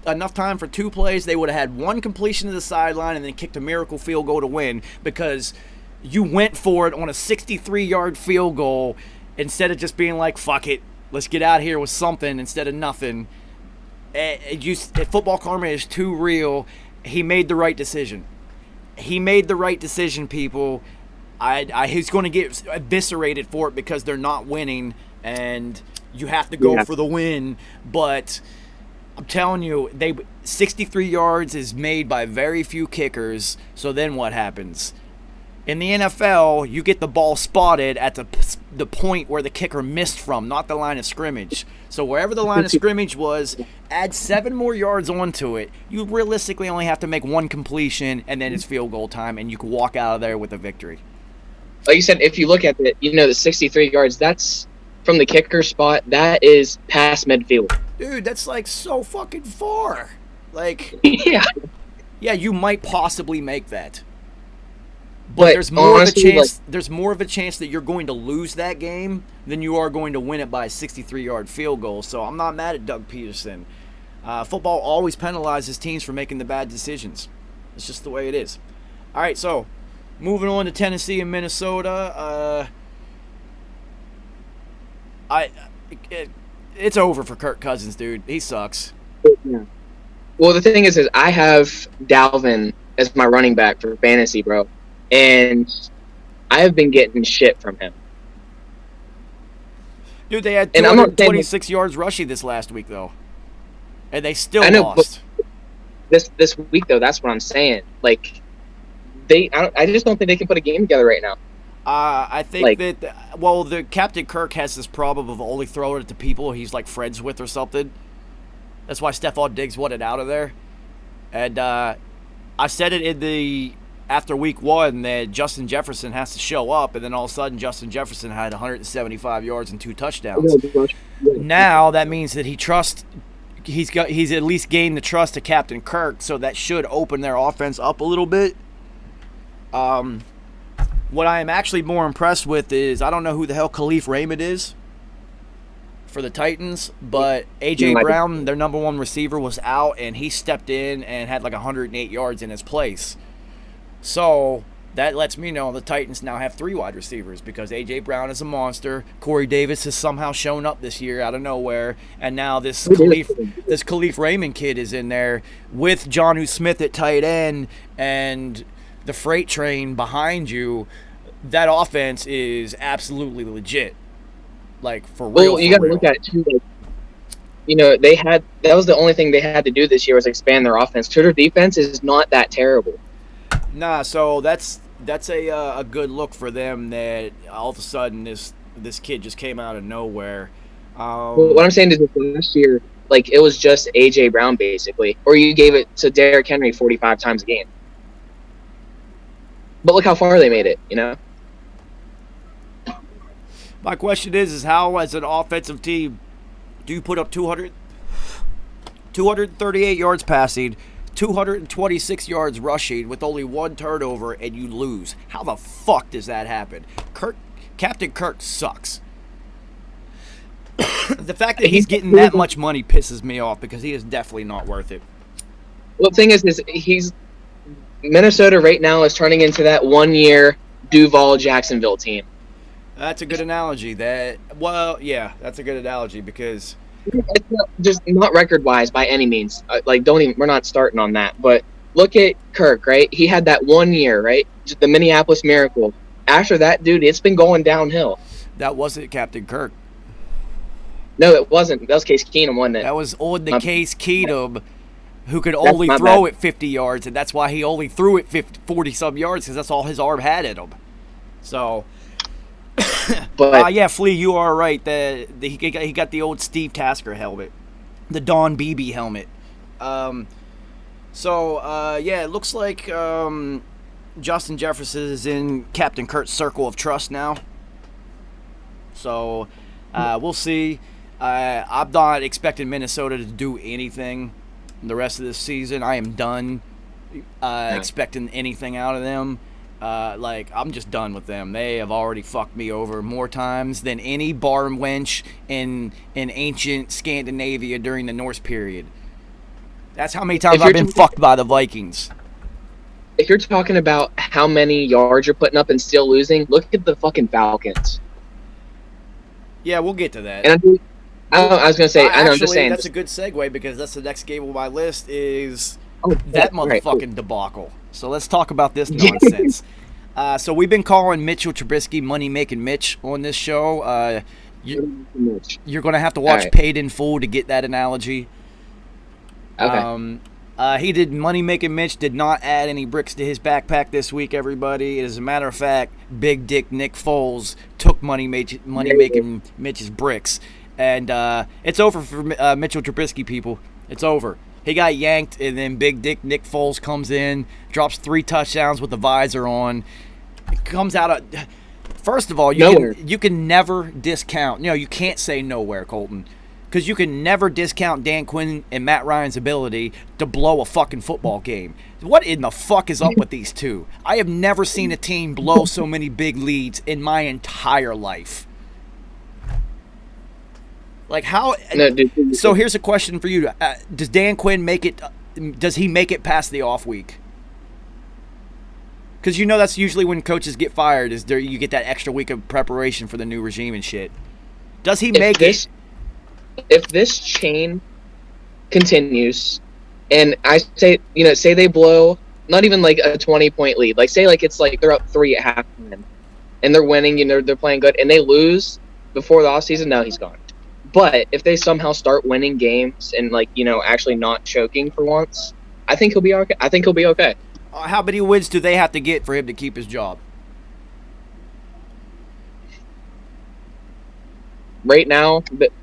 enough time for 2 plays. They would have had 1 completion to the sideline and then kicked a miracle field goal to win, because you went for it on a 63-yard field goal instead of just being like, fuck it, let's get out of here with something instead of nothing. Football karma is too real. He made the right decision. People. He's going to get eviscerated for it because they're not winning, and you have to go for the win. But I'm telling you, 63 yards is made by very few kickers. So then what happens? In the NFL, you get the ball spotted at the point where the kicker missed from, not the line of scrimmage. So wherever the line of scrimmage was, add 7 more yards onto it. You realistically only have to make 1 completion, and then it's field goal time, and you can walk out of there with a victory. Like you said, if you look at it, the 63 yards, that's from the kicker spot. That is past midfield. Dude, that's like so fucking far. Like, yeah, you might possibly make that. But there's more of a chance that you're going to lose that game than you are going to win it by a 63-yard field goal. So I'm not mad at Doug Peterson. Football always penalizes teams for making the bad decisions. It's just the way it is. All right, so Moving on to Tennessee and Minnesota. It's over for Kirk Cousins, dude. He sucks. Yeah. Well, the thing is I have Dalvin as my running back for fantasy, bro, and I have been getting shit from him. Dude, they had And I'm not saying 226 yards rushing this last week, though, and they still I know, lost. This week though, that's what I'm saying. Like, I just don't think they can put a game together right now. I think Like- that the Captain Kirk has this problem of only throwing it to people he's like friends with or something. That's why Stephon Diggs wanted out of there. And I said it after week 1 that Justin Jefferson has to show up, and then all of a sudden Justin Jefferson had 175 yards and 2 touchdowns. Now that means that he's at least gained the trust of Captain Kirk, so that should open their offense up a little bit. What I am actually more impressed with is, I don't know who the hell Khalif Raymond is for the Titans, but A.J. Brown, their number 1 receiver, was out, and he stepped in and had like 108 yards in his place. So that lets me know the Titans now have 3 wide receivers, because A.J. Brown is a monster. Corey Davis has somehow shown up this year out of nowhere, and now this Khalif Raymond kid is in there with Jonnu Smith at tight end and the freight train behind you. That offense is absolutely legit. Like, for real. Well, you got to look at it too. Like, that was the only thing they had to do this year was expand their offense. Their defense is not that terrible. Nah, so that's a good look for them, that all of a sudden this kid just came out of nowhere. Well, what I'm saying is that last year, like, it was just A.J. Brown basically, or you gave it to Derrick Henry 45 times a game. But look how far they made it, My question is how, as an offensive team, do you put up 238 yards passing, 226 yards rushing with only 1 turnover, and you lose? How the fuck does that happen? Captain Kirk sucks. The fact that he's getting that much money pisses me off, because he is definitely not worth it. Well, the thing is Minnesota right now is turning into that 1-year Duval Jacksonville team. That's a good analogy. That's a good analogy, because It's not record-wise by any means. We're not starting on that. But look at Kirk, right? He had that 1 year, right? Just the Minneapolis Miracle. After that, dude, it's been going downhill. that wasn't Captain Kirk. No, it wasn't. That was Case Keenum, wasn't it? That was on the Case Keenum, who could That's only my throw bad. it 50 yards, and that's why he only threw it 40-some yards, because that's all his arm had in him. So, But yeah, Flea, you are right. He got the old Steve Tasker helmet, the Don Beebe helmet. It looks like Justin Jefferson is in Captain Kurt's circle of trust now. So, we'll see. I'm not expecting Minnesota to do anything the rest of this season. I am done expecting anything out of them. I'm just done with them. They have already fucked me over more times than any bar wench in ancient Scandinavia during the Norse period. That's how many times I've been fucked by the Vikings. if you're talking about how many yards you're putting up and still losing, look at the fucking Falcons. Yeah, we'll get to that. And I was going to say, I know, I'm just saying. That's a good segue, because that's the next game on my list is Oh, that right. motherfucking debacle. So let's talk about this nonsense. So we've been calling Mitchell Trubisky money-making Mitch on this show. You're going to have to watch All right. Paid in Full to get that analogy. Okay. He did money-making Mitch, did not add any bricks to his backpack this week, everybody. As a matter of fact, Big Dick Nick Foles took money-making Mitch's bricks. And it's over for Mitchell Trubisky, people. It's over. He got yanked, and then Big Dick Nick Foles comes in, drops 3 touchdowns with the visor on. It comes out of... First of all, you can never discount... you can't say nowhere, Colton. Because you can never discount Dan Quinn and Matt Ryan's ability to blow a fucking football game. What in the fuck is up with these two? I have never seen a team blow so many big leads in my entire life. Like, how... No, dude. So here's a question for you. Does Dan Quinn make it... Does he make it past the off week? Because you know that's usually when coaches get fired, is there you get that extra week of preparation for the new regime and shit. Does he make it? If this chain continues, and I say, say they blow not even like a 20-point lead, like say like it's like they're up 3 at halftime, and they're winning, they're playing good, and they lose before the offseason, no, he's gone. But if they somehow start winning games and like actually not choking for once, I think he'll be okay. How many wins do they have to get for him to keep his job? Right now,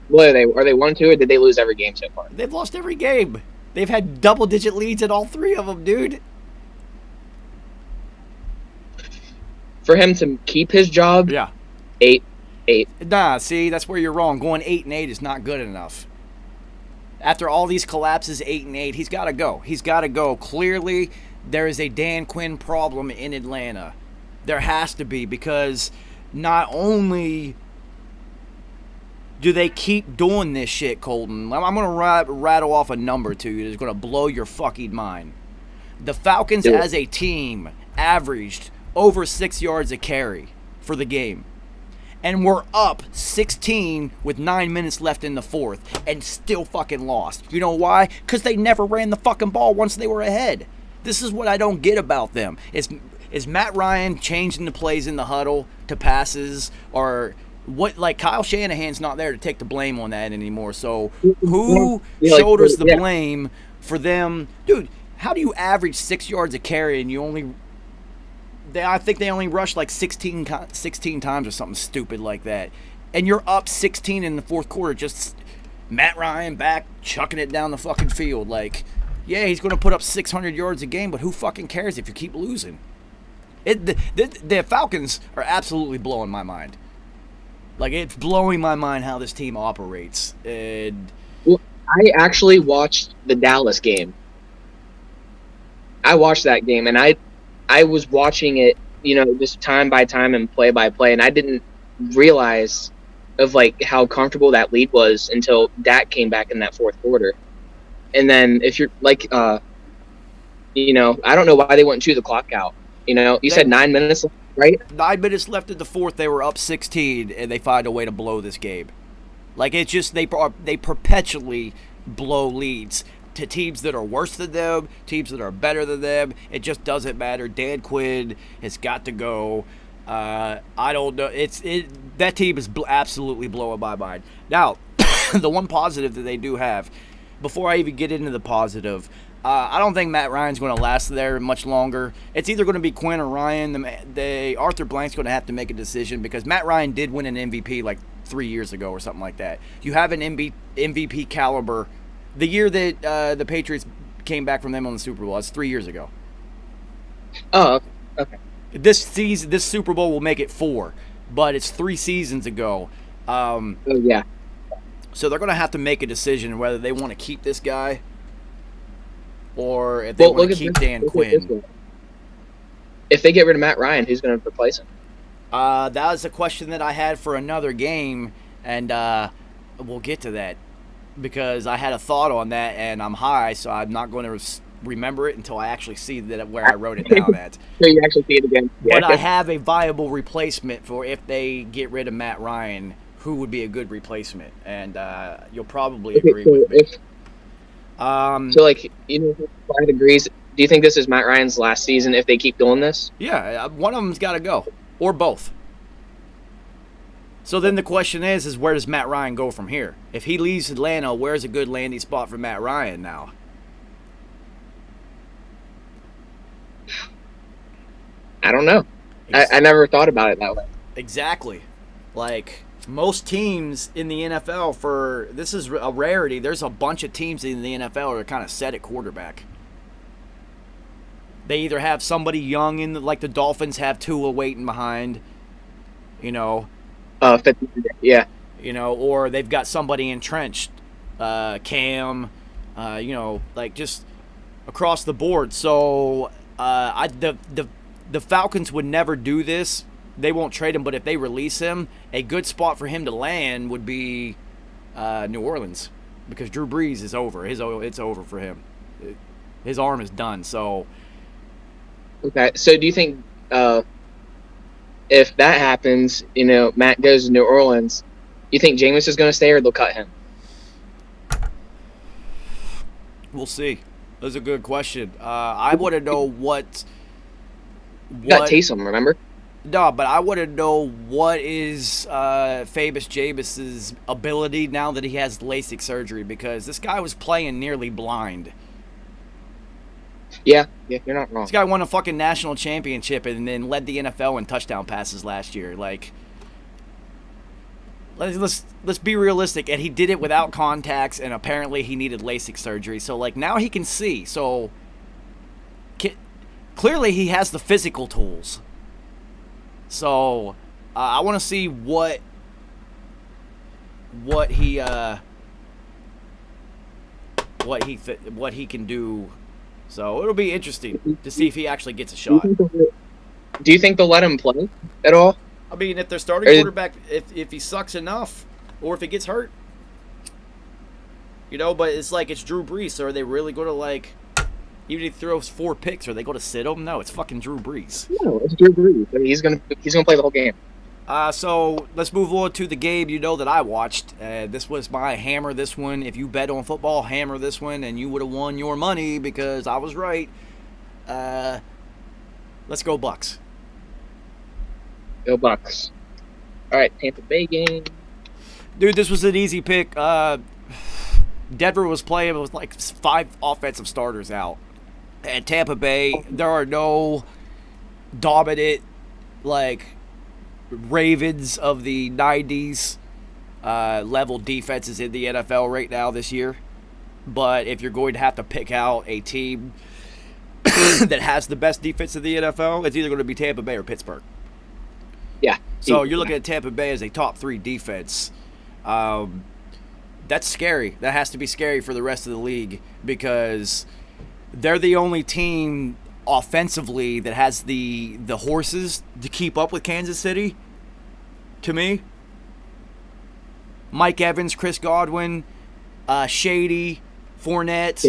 what are they? Are they 1-2, or did they lose every game so far? They've lost every game. They've had double-digit leads in all 3 of them, dude. For him to keep his job, Yeah. 8. Nah, see, that's where you're wrong. Going 8-8 is not good enough. After all these collapses, 8-8, he's got to go. He's got to go. Clearly, there is a Dan Quinn problem in Atlanta. There has to be, because not only do they keep doing this shit, Colton, I'm going to rattle off a number to you that's going to blow your fucking mind. The Falcons as a team averaged over 6 yards a carry for the game. And we're up 16 with 9 minutes left in the fourth and still fucking lost. You know why? Because they never ran the fucking ball once they were ahead. This is what I don't get about them. Is Matt Ryan changing the plays in the huddle to passes, or what? Like, Kyle Shanahan's not there to take the blame on that anymore. So who shoulders the blame for them? Dude, how do you average 6 yards a carry and you only... I think they only rushed like 16 times or something stupid like that. And you're up 16 in the fourth quarter, just Matt Ryan back, chucking it down the fucking field. Like, yeah, he's going to put up 600 yards a game, but who fucking cares if you keep losing? The Falcons are absolutely blowing my mind. Like, it's blowing my mind how this team operates. And well, I actually watched the Dallas game. I watched that game, and I was watching it, just time by time and play by play, and I didn't realize of like how comfortable that lead was until Dak came back in that fourth quarter. And then if you're like, I don't know why they wouldn't chew the clock out. You said 9 minutes left, right? 9 minutes left in the fourth, they were up 16, and they find a way to blow this game. Like, it's just they perpetually blow leads to teams that are worse than them, teams that are better than them. It just doesn't matter. Dan Quinn has got to go. I don't know. That team is absolutely blowing my mind. Now, the one positive that they do have, before I even get into the positive, I don't think Matt Ryan's going to last there much longer. It's either going to be Quinn or Ryan. Arthur Blank's going to have to make a decision, because Matt Ryan did win an MVP like 3 years ago or something like that. You have an MVP caliber. The year that the Patriots came back from them on the Super Bowl, that's 3 years ago. Oh, okay. This Super Bowl will make it 4, but it's 3 seasons ago. Oh, yeah. So they're going to have to make a decision whether they want to keep this guy or if they want to keep Dan Quinn. If they get rid of Matt Ryan, who's going to replace him? That was a question that I had for another game, and we'll get to that, because I had a thought on that, and I'm high, so I'm not going to remember it until I actually see that where I wrote it down at. So you actually see it again. But I have a viable replacement for if they get rid of Matt Ryan, who would be a good replacement, and you'll probably agree with me. So, like, Clyde agrees. Do you think this is Matt Ryan's last season if they keep doing this? Yeah, one of them's got to go, or both. So then the question is where does Matt Ryan go from here? If he leaves Atlanta, where's a good landing spot for Matt Ryan now? I don't know. I never thought about it that way. Exactly. Like, most teams in the NFL, this is a rarity, there's a bunch of teams in the NFL that are kind of set at quarterback. They either have somebody young, like the Dolphins have Tua waiting behind, Yeah. Or they've got somebody entrenched, Cam, like just across the board. So the Falcons would never do this. They won't trade him, but if they release him, a good spot for him to land would be New Orleans, because Drew Brees is over. It's over for him. His arm is done. So. Okay. So do you think if that happens, Matt goes to New Orleans, you think Jameis is going to stay or they'll cut him? We'll see. That's a good question. I want to know what. You got Taysom, remember? No, but I want to know what is famous Jameis's ability now that he has LASIK surgery, because this guy was playing nearly blind. Yeah, you're not wrong. This guy won a fucking national championship and then led the NFL in touchdown passes last year. Like, let's be realistic. And he did it without contacts, and apparently he needed LASIK surgery. So, like, now he can see. So, clearly he has the physical tools. So, I want to see what he can do. So it'll be interesting to see if he actually gets a shot. Do you think they'll let him play at all? I mean, if they're starting quarterback, if he sucks enough, or if he gets hurt, But it's like it's Drew Brees. So are they really going to even if he throws 4 picks, are they going to sit him? No, it's fucking Drew Brees. No, it's Drew Brees. He's gonna play the whole game. So let's move on to the game that I watched. This was my hammer this one. If you bet on football, hammer this one, and you would have won your money because I was right. Let's go Bucks. Go Bucks. All right, Tampa Bay game. Dude, this was an easy pick. Denver was playing with 5 offensive starters out. At Tampa Bay, there are no dominant, Ravens of the 90s level defenses in the NFL right now this year. But if you're going to have to pick out a team that has the best defense in the NFL, it's either going to be Tampa Bay or Pittsburgh. Yeah. So you're looking at Tampa Bay as a top 3 defense. That's scary. That has to be scary for the rest of the league because they're the only team offensively that has the horses to keep up with Kansas City. To me, Mike Evans, Chris Godwin, Shady, Fournette,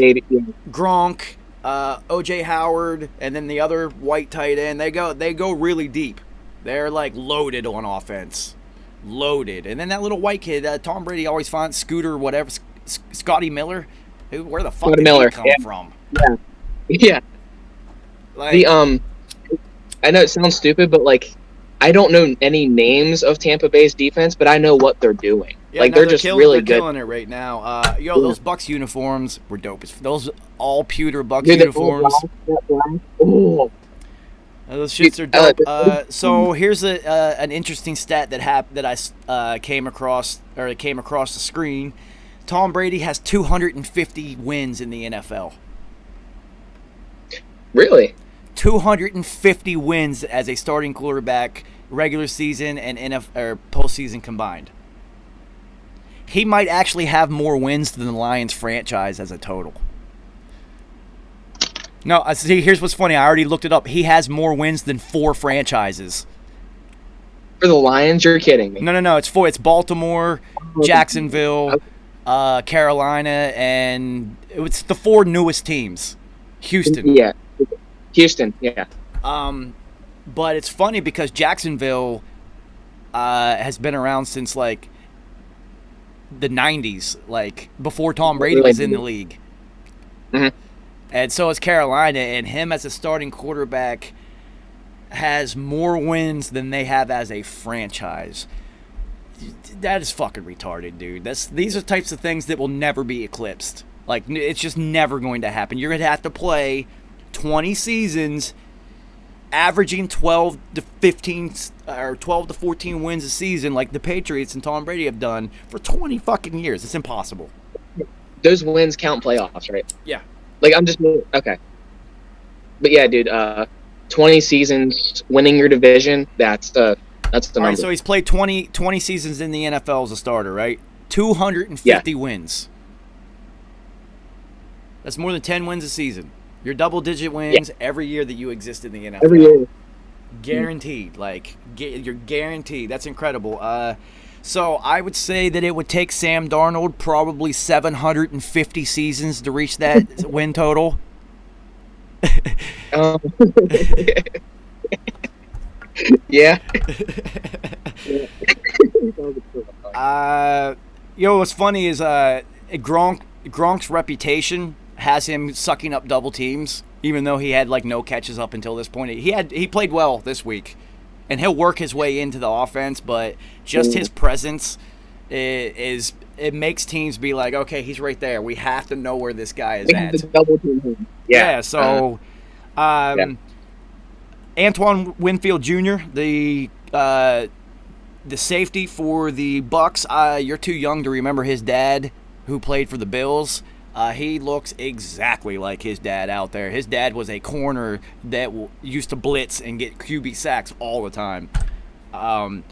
Gronk, OJ Howard, and then the other white tight end. They go really deep. They're loaded on offense, loaded. And then that little white kid, Tom Brady always finds Scooter, whatever, Scotty Miller. Where the fuck did he come from? Yeah. I know it sounds stupid, but I don't know any names of Tampa Bay's defense, but I know what they're doing. Yeah, they're just really good. They're killing it right now. Those Bucks uniforms were dope. Those all pewter Bucks uniforms. Those shits are dope. So here's an interesting stat that I came across the screen. Tom Brady has 250 wins in the NFL. Really? 250 wins as a starting quarterback, regular season and postseason combined. He might actually have more wins than the Lions franchise as a total. No, see, here's what's funny. I already looked it up. He has more wins than 4 franchises. For the Lions? You're kidding me. No. It's 4. It's Baltimore, Jacksonville, Carolina, and it's the 4 newest teams. Houston. Yeah. Houston, yeah. But it's funny because Jacksonville has been around since the 90s, before Tom Brady was in the league. Mm-hmm. And so is Carolina, and him as a starting quarterback has more wins than they have as a franchise. That is fucking retarded, dude. These are types of things that will never be eclipsed. It's just never going to happen. You're going to have to play 20 seasons, averaging 12 to 15 or 12 to 14 wins a season like the Patriots and Tom Brady have done for 20 fucking years. It's impossible. Those wins count playoffs, right? Yeah. Okay. But yeah, dude, 20 seasons winning your division, that's the number. All right, so he's played 20 seasons in the NFL as a starter, right? 250 wins. That's more than 10 wins a season. You're double-digit wins every year that you exist in the NFL. Every year. Guaranteed. You're guaranteed. That's incredible. So I would say that it would take Sam Darnold probably 750 seasons to reach that win total. Yeah. What's funny is Gronk's reputation has him sucking up double teams, even though he had like no catches up until this point. He played well this week, and he'll work his way into the offense, but just his presence is it makes teams be like, okay, he's right there. We have to know where this guy is We have at. to double team him. Yeah. So, Antoine Winfield Jr., the safety for the Bucks. You're too young to remember his dad, who played for the Bills. He looks exactly like his dad out there. His dad was a corner that used to blitz and get QB sacks all the time.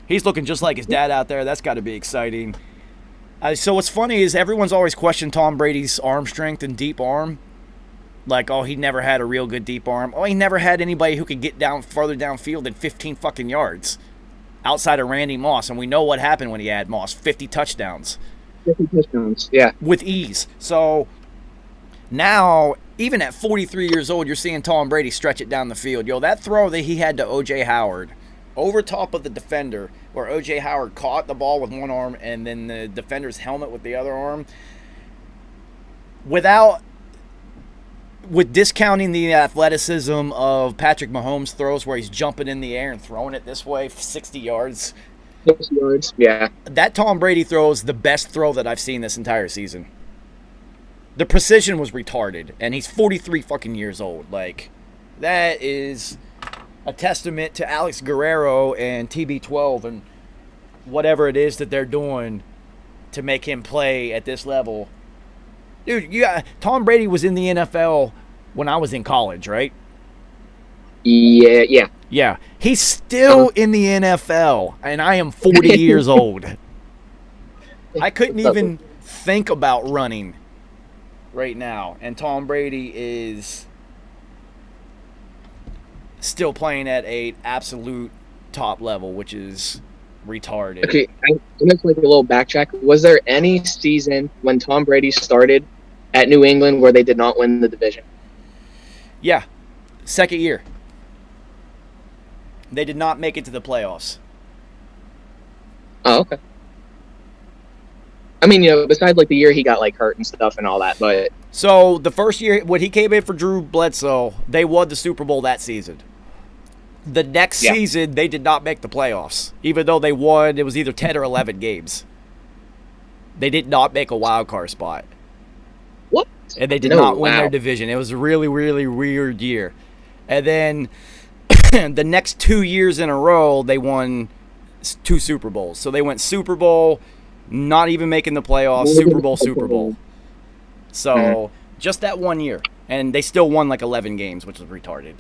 He's looking just like his dad out there. That's got to be exciting. So what's funny is everyone's always questioned Tom Brady's arm strength and deep arm. Like, oh, he never had a real good deep arm. Oh, he never had anybody who could get down farther downfield than 15 fucking yards outside of Randy Moss. And we know what happened when he had Moss, 50 touchdowns. 50 touchdowns, yeah. With ease. So now, even at 43 years old, you're seeing Tom Brady stretch it down the field. Yo, that throw that he had to O.J. Howard over top of the defender, where O.J. Howard caught the ball with one arm and then the defender's helmet with the other arm, with discounting the athleticism of Patrick Mahomes' throws where he's jumping in the air and throwing it this way 60 yards. 60 yards, yeah. That Tom Brady throw is the best throw that I've seen this entire season. The precision was retarded, and he's 43 fucking years old. Like, that is a testament to Alex Guerrero and TB12 and whatever it is that they're doing to make him play at this level. Dude, Tom Brady was in the NFL when I was in college, right? Yeah. Yeah. He's still in the NFL, and I am 40 years old. I couldn't even think about running right now, and Tom Brady is still playing at a absolute top level, which is retarded. Okay, I'm going to take a little backtrack. Was there any season when Tom Brady started at New England where they did not win the division? Yeah. Second year. They did not make it to the playoffs. Oh, okay. I mean, besides like the year he got like hurt and stuff and all that, but So the first year when he came in for Drew Bledsoe, they won the Super Bowl that season. The next season, they did not make the playoffs, even though they won. It was either 10 or 11 games. They did not make a wild card spot, what? and they did not win their division. It was a really, really weird year. And then the next 2 years in a row, they won 2 Super Bowls. So they went Super Bowl, not even making the playoffs, Super Bowl. So just that 1 year. And they still won like 11 games, which was retarded.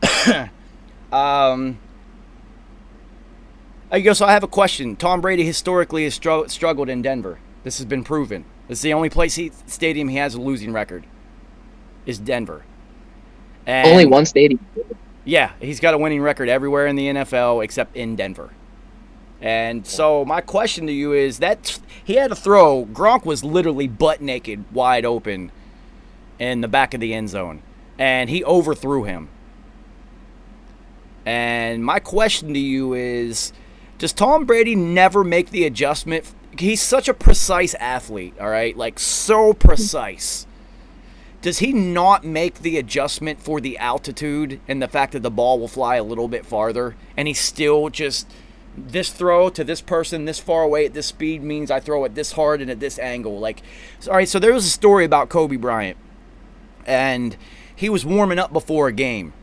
So I have a question. Tom Brady historically has struggled in Denver. This has been proven. This is the only stadium he has a losing record, is Denver. And Only one stadium. yeah, he's got a winning record everywhere in the NFL except in Denver. And so my question to you is that he had a throw. Gronk was literally butt naked, wide open in the back of the end zone, and he overthrew him. And my question to you is, does Tom Brady never make the adjustment? He's such a precise athlete, all right? Like, so precise. Does he not make the adjustment for the altitude and the fact that the ball will fly a little bit farther, and he's still just, this throw to this person this far away at this speed means I throw it this hard and at this angle? Like, all right, so there was a story about Kobe Bryant, and he was warming up before a game,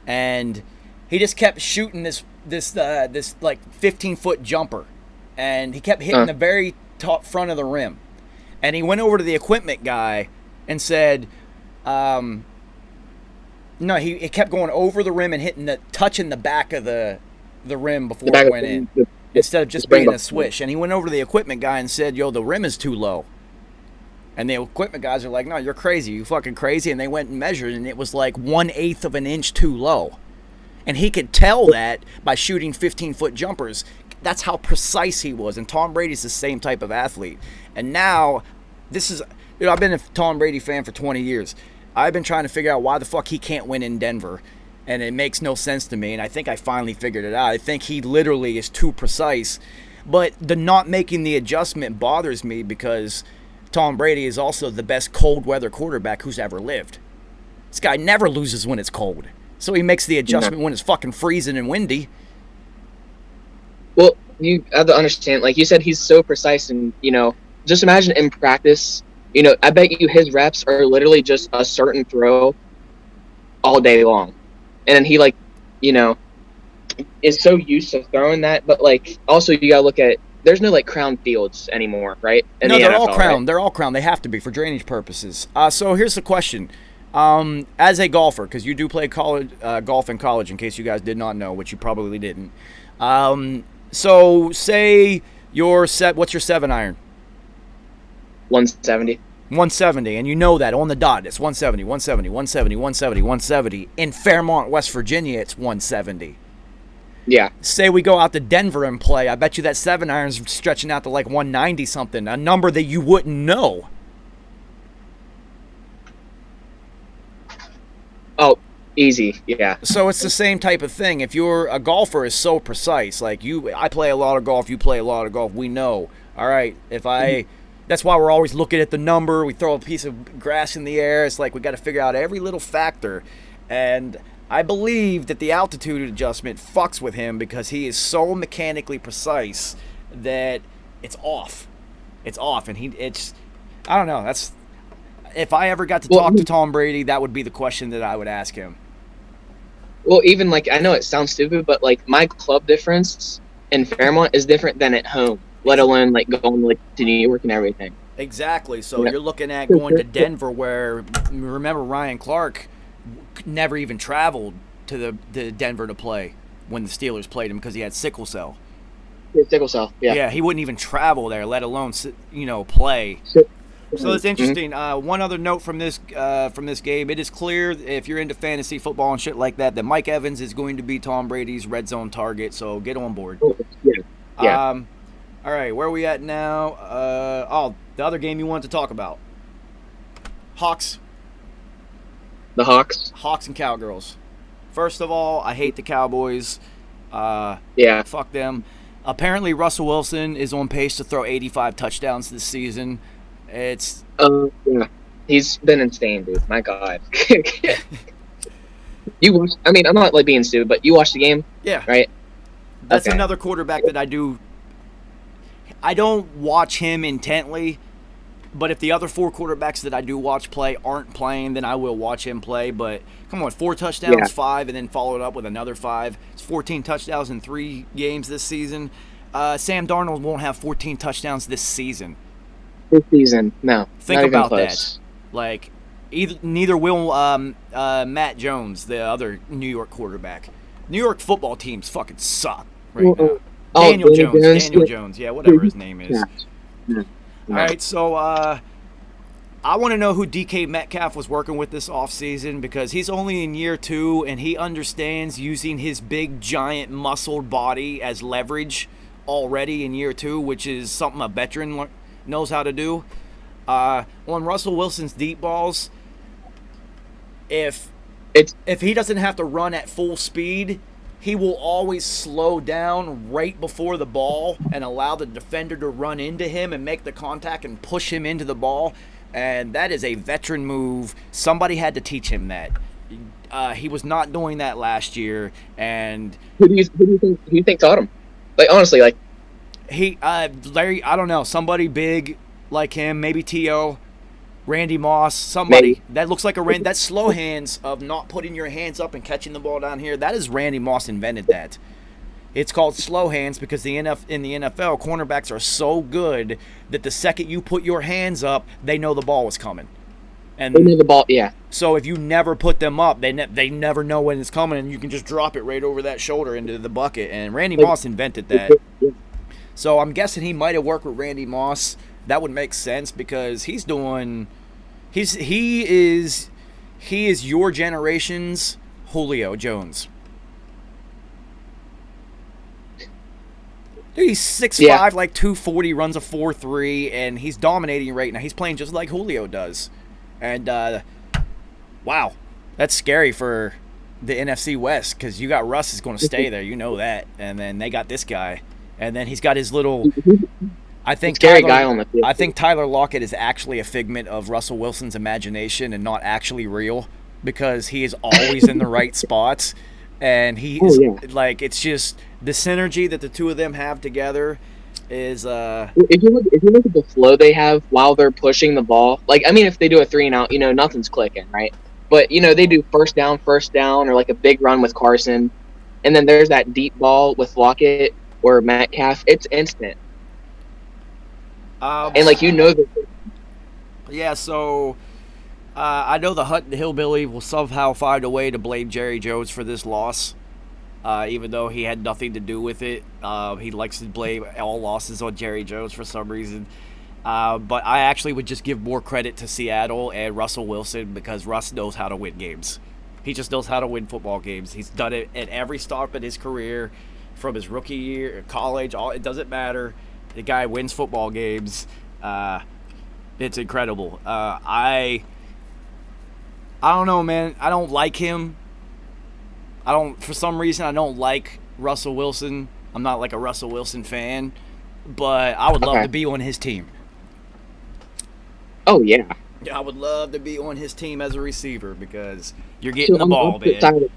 and he just kept shooting this like 15-foot jumper, and he kept hitting the very top front of the rim. And he went over to the equipment guy and said, no, he kept going over the rim and touching the back of the rim before it went in, instead of just being a swish. And he went over to the equipment guy and said, yo, the rim is too low. And the equipment guys are like, no, you're crazy. You fucking crazy. And they went and measured, and it was like 1/8 of an inch too low. And he could tell that by shooting 15-foot jumpers. That's how precise he was. And Tom Brady's the same type of athlete. And now, I've been a Tom Brady fan for 20 years. I've been trying to figure out why the fuck he can't win in Denver. and it makes no sense to me. And I think I finally figured it out. I think he literally is too precise. But the not making the adjustment bothers me because Tom Brady is also the best cold weather quarterback who's ever lived. This guy never loses when it's cold. So he makes the adjustment when it's fucking freezing and windy. Well, you have to understand, like you said, he's so precise, and just imagine in practice, I bet you his reps are literally just a certain throw all day long, and then he is so used to throwing that. But also you gotta look at, there's no crown fields anymore, right? No, they're all crowned. Right? They're all crowned. They have to be for drainage purposes. So here's the question. As a golfer, because you do play golf in college, in case you guys did not know, which you probably didn't. So say what's your 7-iron? 170. 170, and you know that on the dot. It's 170, 170, 170, 170, 170. In Fairmont, West Virginia, it's 170. Yeah. Say we go out to Denver and play. I bet you that 7-iron's stretching out to 190 something, a number that you wouldn't know. Oh, easy, yeah. So it's the same type of thing. If you're a golfer, is so precise. I play a lot of golf. You play a lot of golf. We know. All right. That's why we're always looking at the number. We throw a piece of grass in the air. It's we got to figure out every little factor. And I believe that the altitude adjustment fucks with him because he is so mechanically precise that it's off. It's off, and I don't know. If I ever got to talk to Tom Brady, that would be the question that I would ask him. Well, even I know it sounds stupid, but my club difference in Fairmont is different than at home, let alone going to New York and everything. Exactly. So you're looking at going to Denver, where remember Ryan Clark never even traveled to the Denver to play when the Steelers played him because he had sickle cell. Sickle cell. Yeah. Yeah, he wouldn't even travel there, let alone play. So it's interesting. One other note from this game: it is clear, if you're into fantasy football and shit like that Mike Evans is going to be Tom Brady's red zone target. So get on board. Yeah. All right, where are we at now? The other game you wanted to talk about: Hawks. The Hawks. Hawks and Cowgirls. First of all, I hate the Cowboys. Yeah. Fuck them. Apparently, Russell Wilson is on pace to throw 85 touchdowns this season. It's yeah, he's been insane, dude. My God. You watch? I mean, I'm not being stupid, but you watched the game, yeah, right? That's another quarterback that I don't watch him intently, but if the other 4 quarterbacks that I do watch play aren't playing, then I will watch him play. But come on, 4 touchdowns, 5, and then followed up with another 5. It's 14 touchdowns in 3 games this season. Sam Darnold won't have 14 touchdowns this season. This season, no. Think about that. Neither will Matt Jones, the other New York quarterback. New York football teams fucking suck right now. Daniel Jones, yeah, whatever his name is. Yeah. All right, so I want to know who DK Metcalf was working with this offseason because he's only in year 2 and he understands using his big, giant, muscled body as leverage already in year 2, which is something a veteran knows how to do. On Russell Wilson's deep balls, if he doesn't have to run at full speed, he will always slow down right before the ball and allow the defender to run into him and make the contact and push him into the ball. And that is a veteran move. Somebody had to teach him that. He was not doing that last year. And who do you think taught him? Honestly, Larry, I don't know, somebody big like him, maybe T.O., Randy Moss, somebody maybe. That looks like that slow hands of not putting your hands up and catching the ball down here. That is Randy Moss invented that. It's called slow hands because in the NFL, cornerbacks are so good that the second you put your hands up, they know the ball is coming. And they know the ball, yeah. So if you never put them up, they never know when it's coming, and you can just drop it right over that shoulder into the bucket. And Randy Moss invented that. So I'm guessing he might have worked with Randy Moss. That would make sense because he is your generation's Julio Jones. Dude, he's 6'5", 240, runs a 4.3, and he's dominating right now. He's playing just like Julio does. And wow, that's scary for the NFC West because you got Russ is going to stay there. You know that. And then they got this guy. And then he's got his little. I think Scary guy on the field. I think Tyler Lockett is actually a figment of Russell Wilson's imagination and not actually real because he is always in the right spots. And he's like, it's just the synergy that the two of them have together is. If you look at the flow they have while they're pushing the ball, like I mean, if they do a 3 and out, nothing's clicking, right? But they do first down, or like a big run with Carson, and then there's that deep ball with Lockett or Metcalf. It's instant, and like that. Yeah, so I know the Hutton Hillbilly will somehow find a way to blame Jerry Jones for this loss, even though he had nothing to do with it. He likes to blame all losses on Jerry Jones for some reason. But I actually would just give more credit to Seattle and Russell Wilson because Russ knows how to win games. He just knows how to win football games. He's done it at every stop in his career, from his rookie year, college. It doesn't matter. The guy wins football games. It's incredible. I don't know, man. I don't like him. For some reason, I don't like Russell Wilson. I'm not like a Russell Wilson fan, but I would love to be on his team. Oh, yeah. Yeah, I would love to be on his team as a receiver because you're getting the ball, man. On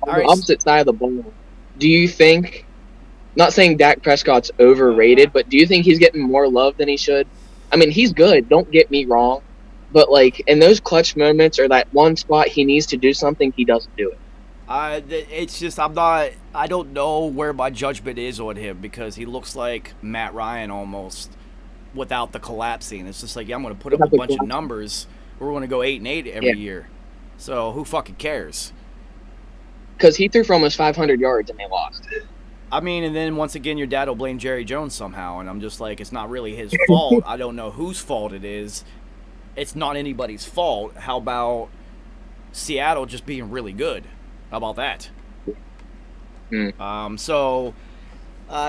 the opposite side of the ball, do you think, not saying Dak Prescott's overrated, but do you think he's getting more love than he should? I mean, he's good, don't get me wrong, but like in those clutch moments or that one spot he needs to do something, he doesn't do it. It's just I don't know where my judgment is on him because he looks like Matt Ryan almost without the collapsing. It's just like, yeah, I'm going to put up a bunch of numbers. We're going to go 8-8 every year. So who fucking cares? Because he threw for almost 500 yards and they lost. I mean, and then once again, your dad will blame Jerry Jones somehow, and I'm just like, it's not really his fault. I don't know whose fault it is. It's not anybody's fault. How about Seattle just being really good? How about that?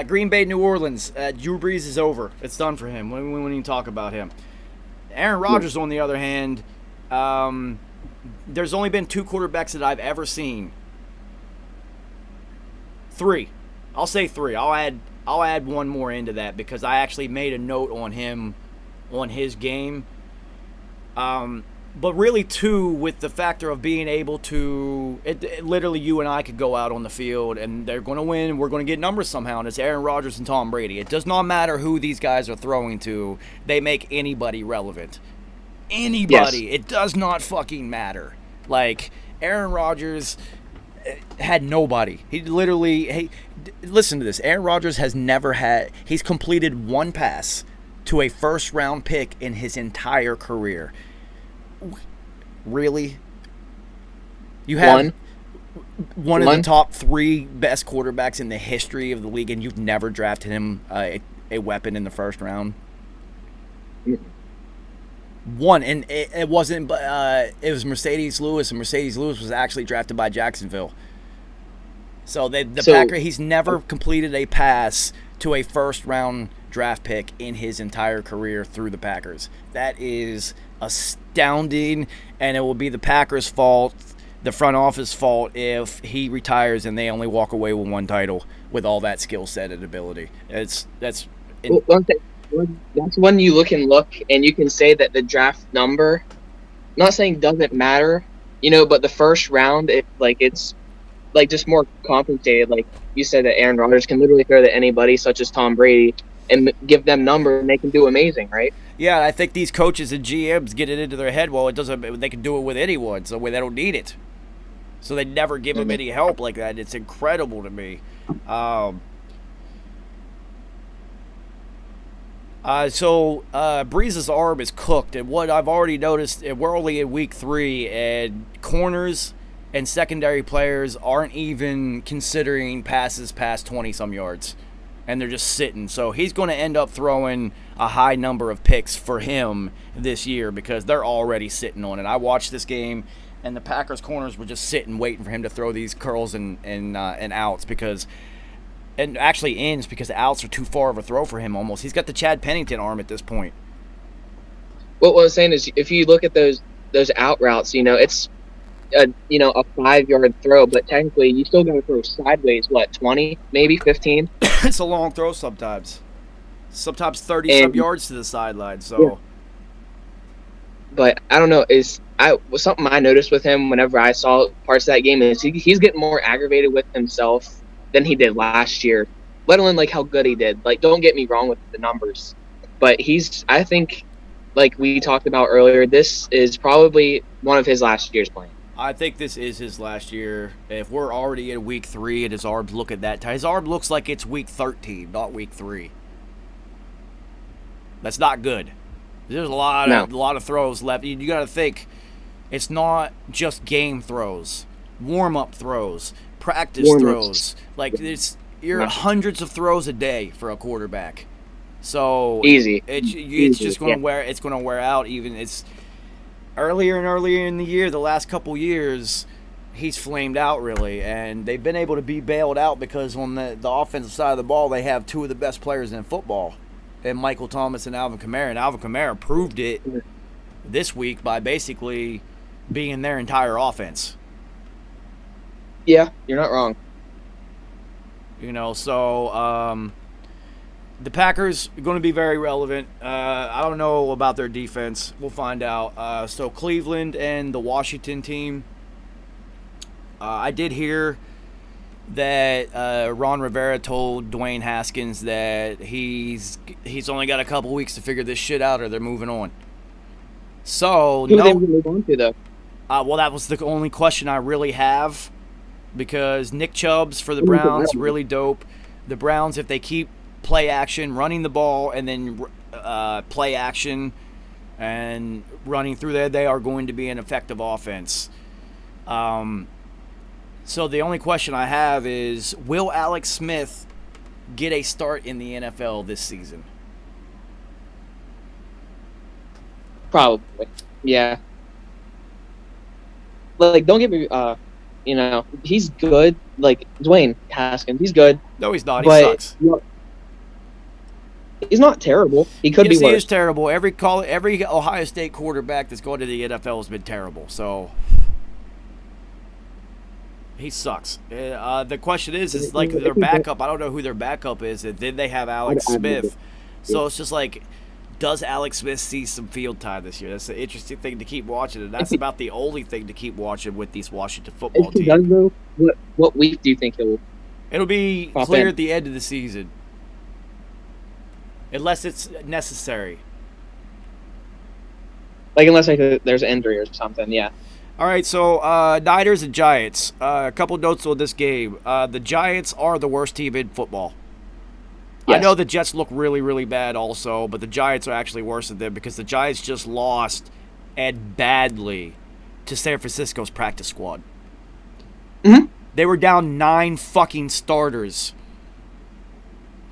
Green Bay, New Orleans. Drew Brees is over. It's done for him. We won't even talk about him. Aaron Rodgers, on the other hand, there's only been 2 quarterbacks that I've ever seen. 3. I'll say 3. I'll add one more into that because I actually made a note on him, on his game. But really, 2, with the factor of being able to... literally, you and I could go out on the field, and they're going to win, and we're going to get numbers somehow, and it's Aaron Rodgers and Tom Brady. It does not matter who these guys are throwing to. They make anybody relevant. Anybody. Yes. It does not fucking matter. Like, Aaron Rodgers had nobody. He literally... Hey, listen to this. Aaron Rodgers has never had... He's completed 1 pass to a first-round pick in his entire career. Really? You have one of the top 3 best quarterbacks in the history of the league, and you've never drafted him a weapon in the first round? One, and it wasn't. It was Mercedes Lewis, and Mercedes Lewis was actually drafted by Jacksonville. So Packer, he's never completed a pass to a first round draft pick in his entire career through the Packers. That is astounding, and it will be the Packers' fault, the front office fault, if he retires and they only walk away with 1 title with all that skill set and ability. That's when you look and you can say that the draft number, I'm not saying doesn't matter, but the first round, it's like just more compensated. Like you said, that Aaron Rodgers can literally throw to anybody, such as Tom Brady, and give them numbers, and they can do amazing, right? Yeah, I think these coaches and GMs get it into their head. Well, they can do it with anyone, so they don't need it. So they never give him any help like that. It's incredible to me. Breeze's arm is cooked, and what I've already noticed, we're only in week 3, and corners and secondary players aren't even considering passes past 20-some yards, and they're just sitting. So he's going to end up throwing a high number of picks for him this year because they're already sitting on it. I watched this game, and the Packers corners were just sitting, waiting for him to throw these curls and outs and actually ends because the outs are too far of a throw for him almost. He's got the Chad Pennington arm at this point. What I was saying is, if you look at those out routes, a 5-yard throw, but technically you still got to throw sideways. What, 20, maybe 15? It's a long throw sometimes. Sometimes 30 And- some yards to the sideline. So But I don't know. Something I noticed with him whenever I saw parts of that game is he's getting more aggravated with himself than he did last year. Let alone like how good he did. Like, don't get me wrong with the numbers, but I think, like we talked about earlier, this is probably one of his last years playing. I think this is his last year. If we're already in week 3 and his arms look at that time, his arm looks like it's week 13, not week 3. That's not good. There's a lot of throws left. You got to think, it's not just game throws, warm up throws, practice throws. Like you're hundreds of throws a day for a quarterback. So Easy. It's just going to wear. It's going to wear out. Even it's earlier and earlier in the year. The last couple years, he's flamed out really, and they've been able to be bailed out because on the offensive side of the ball, they have two of the best players in football. And Michael Thomas and Alvin Kamara. And Alvin Kamara proved it this week by basically being their entire offense. Yeah, you're not wrong. So the Packers are going to be very relevant. I don't know about their defense. We'll find out. So Cleveland and the Washington team. I did hear that Ron Rivera told Dwayne Haskins that he's only got a couple weeks to figure this shit out, or they're moving on. So Who are they going to move on to, though? well, that was the only question I really have, because Nick Chubb's for the Browns really dope. The Browns, if they keep play action, running the ball, and then play action and running through there, they are going to be an effective offense. So the only question I have is, will Alex Smith get a start in the NFL this season? Probably. Yeah. Like, don't get me, he's good. Like, Dwayne Haskins, he's good. No, he's not. He But sucks. he's not terrible. He could Yes, be he worse. is terrible. Every Ohio State quarterback that's gone to the NFL has been terrible. So he sucks. The question is like their backup. I don't know who their backup is. And then they have Alex Smith. So it's just like, does Alex Smith see some field time this year? That's an interesting thing to keep watching, and that's about the only thing to keep watching with these Washington football If he team. does, though, what week do you think he'll? It'll be Pop clear in. at the end of the season, unless it's necessary. Like, unless there's an injury or something, yeah. All right, so Niners and Giants. A couple notes on this game. The Giants are the worst team in football. I Yes. know the Jets look really, really bad also, but the Giants are actually worse than them because the Giants just lost, and badly, to San Francisco's practice squad. Mhm. They were down 9 fucking starters.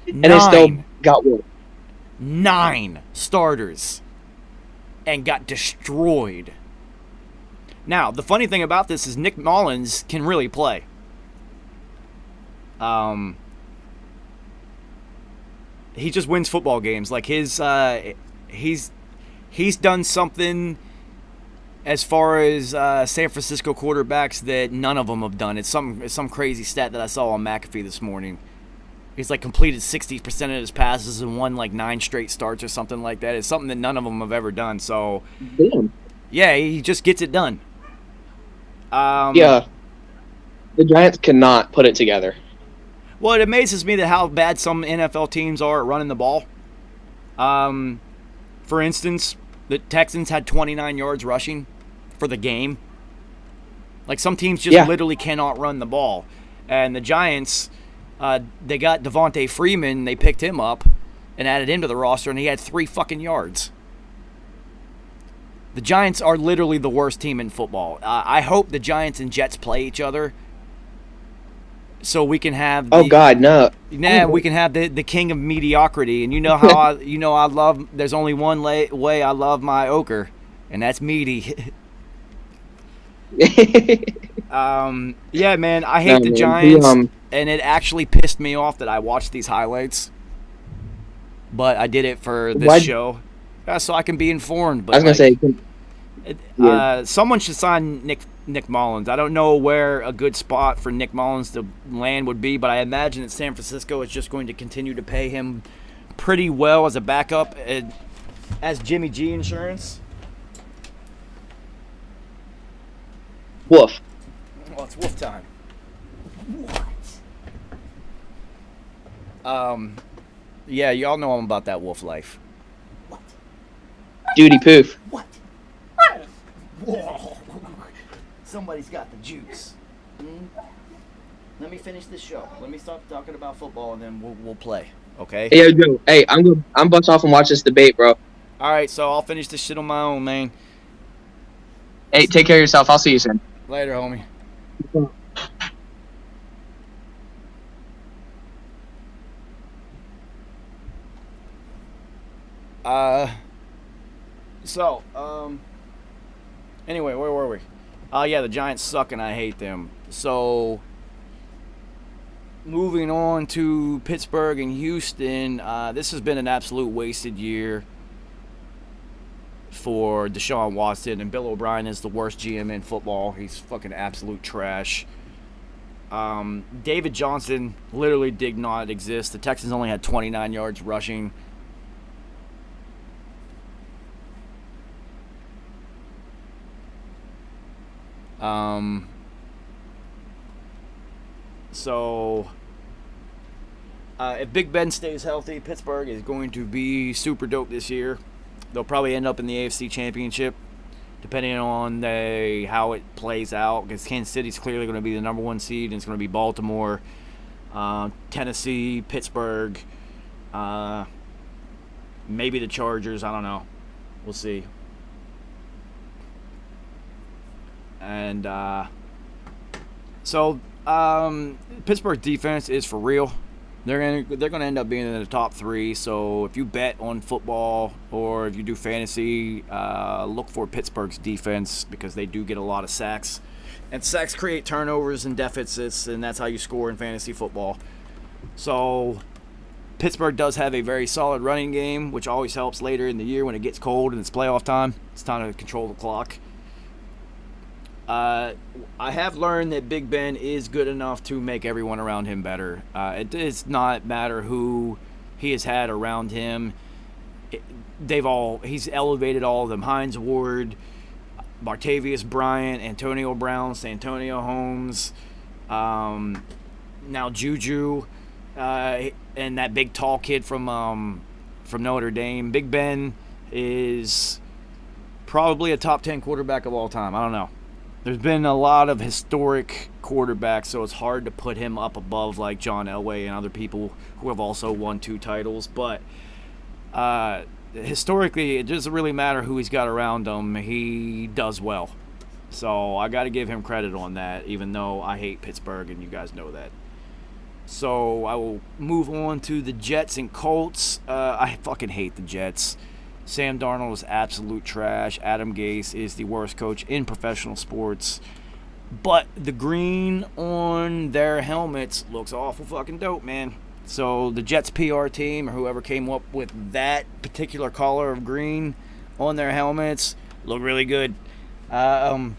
And they still got one. 9 starters and got destroyed. Now, the funny thing about this is Nick Mullins can really play. He just wins football games. Like he's done something as far as San Francisco quarterbacks that none of them have done. It's some crazy stat that I saw on McAfee this morning. He's like completed 60% of his passes and won like 9 straight starts or something like that. It's something that none of them have ever done. So Damn. yeah, he just gets it done. Yeah. The Giants cannot put it together. Well, it amazes me that how bad some NFL teams are at running the ball. For instance, the Texans had 29 yards rushing for the game. Like, some teams just literally cannot run the ball. And the Giants, they got Devontae Freeman. They picked him up and added him to the roster, and he had 3 fucking yards. The Giants are literally the worst team in football. I hope the Giants and Jets play each other, so we can have Oh God, no. we can have the king of mediocrity. And you know how I love. There's only one way I love my ochre, and that's meaty. Yeah, man, I hate the Giants, and it actually pissed me off that I watched these highlights. But I did it for this show, so I can be informed. But I was gonna say, someone should sign Nick Mullins. I don't know where a good spot for Nick Mullins to land would be, but I imagine that San Francisco is just going to continue to pay him pretty well as a backup as Jimmy G insurance. Woof. Well, it's wolf time. Yeah, y'all know I'm about that wolf life. Duty poof. What? Whoa. Somebody's got the juice. Let me finish this show. Let me stop talking about football, and then we'll play. Okay? Hey, yo, hey, I'm bust off and watch this debate, bro. All right, so I'll finish this shit on my own, man. Hey, take care of yourself. I'll see you soon. Later, homie. Anyway, where were we? Yeah, the Giants suck and I hate them. So, moving on to Pittsburgh and Houston, this has been an absolute wasted year for Deshaun Watson, and Bill O'Brien is the worst GM in football. He's fucking absolute trash. David Johnson literally did not exist. The Texans only had 29 yards rushing. If Big Ben stays healthy, Pittsburgh is going to be super dope this year. They'll probably end up in the AFC Championship, depending on how it plays out, because Kansas City's clearly going to be the number one seed, and it's going to be Baltimore, Tennessee, Pittsburgh, maybe the Chargers. I don't know. We'll see. And Pittsburgh defense is for real. They're gonna end up being in the top 3. So if you bet on football or if you do fantasy, look for Pittsburgh's defense, because they do get a lot of sacks, and sacks create turnovers and deficits, and that's how you score in fantasy football. So Pittsburgh does have a very solid running game, which always helps later in the year when it gets cold and it's playoff time. It's time to control the clock. I have learned that Big Ben is good enough to make everyone around him better. It does not matter who he has had around him. He's elevated all of them. Hines Ward, Martavius Bryant, Antonio Brown, Santonio Holmes, now Juju, and that big tall kid from Notre Dame. Big Ben is probably a top 10 quarterback of all time. I don't know. There's been a lot of historic quarterbacks, so it's hard to put him up above like John Elway and other people who have also won 2 titles. But historically, it doesn't really matter who he's got around him. He does well. So I got to give him credit on that, even though I hate Pittsburgh, and you guys know that. So I will move on to the Jets and Colts. I fucking hate the Jets. Sam Darnold is absolute trash. Adam Gase is the worst coach in professional sports. But the green on their helmets looks awful fucking dope, man. So the Jets PR team, or whoever came up with that particular color of green on their helmets, look really good. So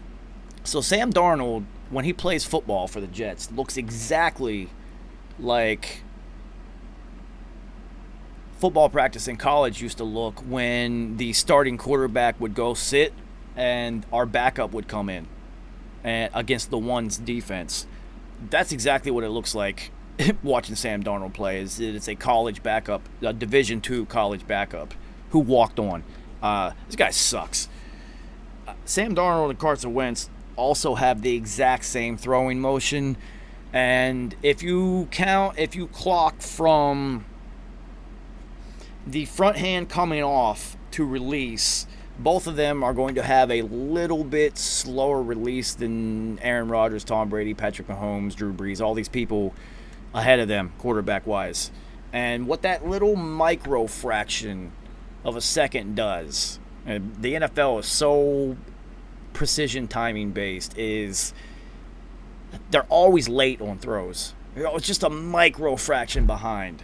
Sam Darnold, when he plays football for the Jets, looks exactly like football practice in college used to look when the starting quarterback would go sit and our backup would come in against the one's defense. That's exactly what it looks like watching Sam Darnold play. It's a college backup, a Division II college backup who walked on. This guy sucks. Sam Darnold and Carson Wentz also have the exact same throwing motion, and if you clock from the front hand coming off to release, both of them are going to have a little bit slower release than Aaron Rodgers, Tom Brady, Patrick Mahomes, Drew Brees, all these people ahead of them quarterback-wise. And what that little micro fraction of a second does, and the NFL is so precision timing based, is they're always late on throws. It's just a micro fraction behind.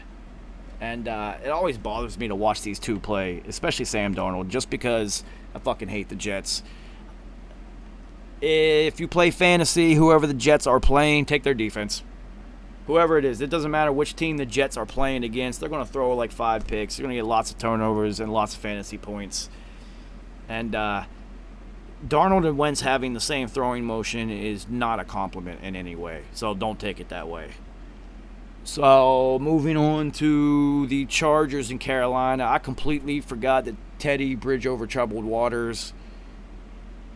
And it always bothers me to watch these two play, especially Sam Darnold, just because I fucking hate the Jets. if you play fantasy, whoever the Jets are playing, take their defense. Whoever it is, it doesn't matter which team the Jets are playing against. They're going to throw like 5 picks. They're going to get lots of turnovers and lots of fantasy points. And Darnold and Wentz having the same throwing motion is not a compliment in any way. So don't take it that way. So moving on to the Chargers in Carolina. I completely forgot that Teddy Bridge over troubled waters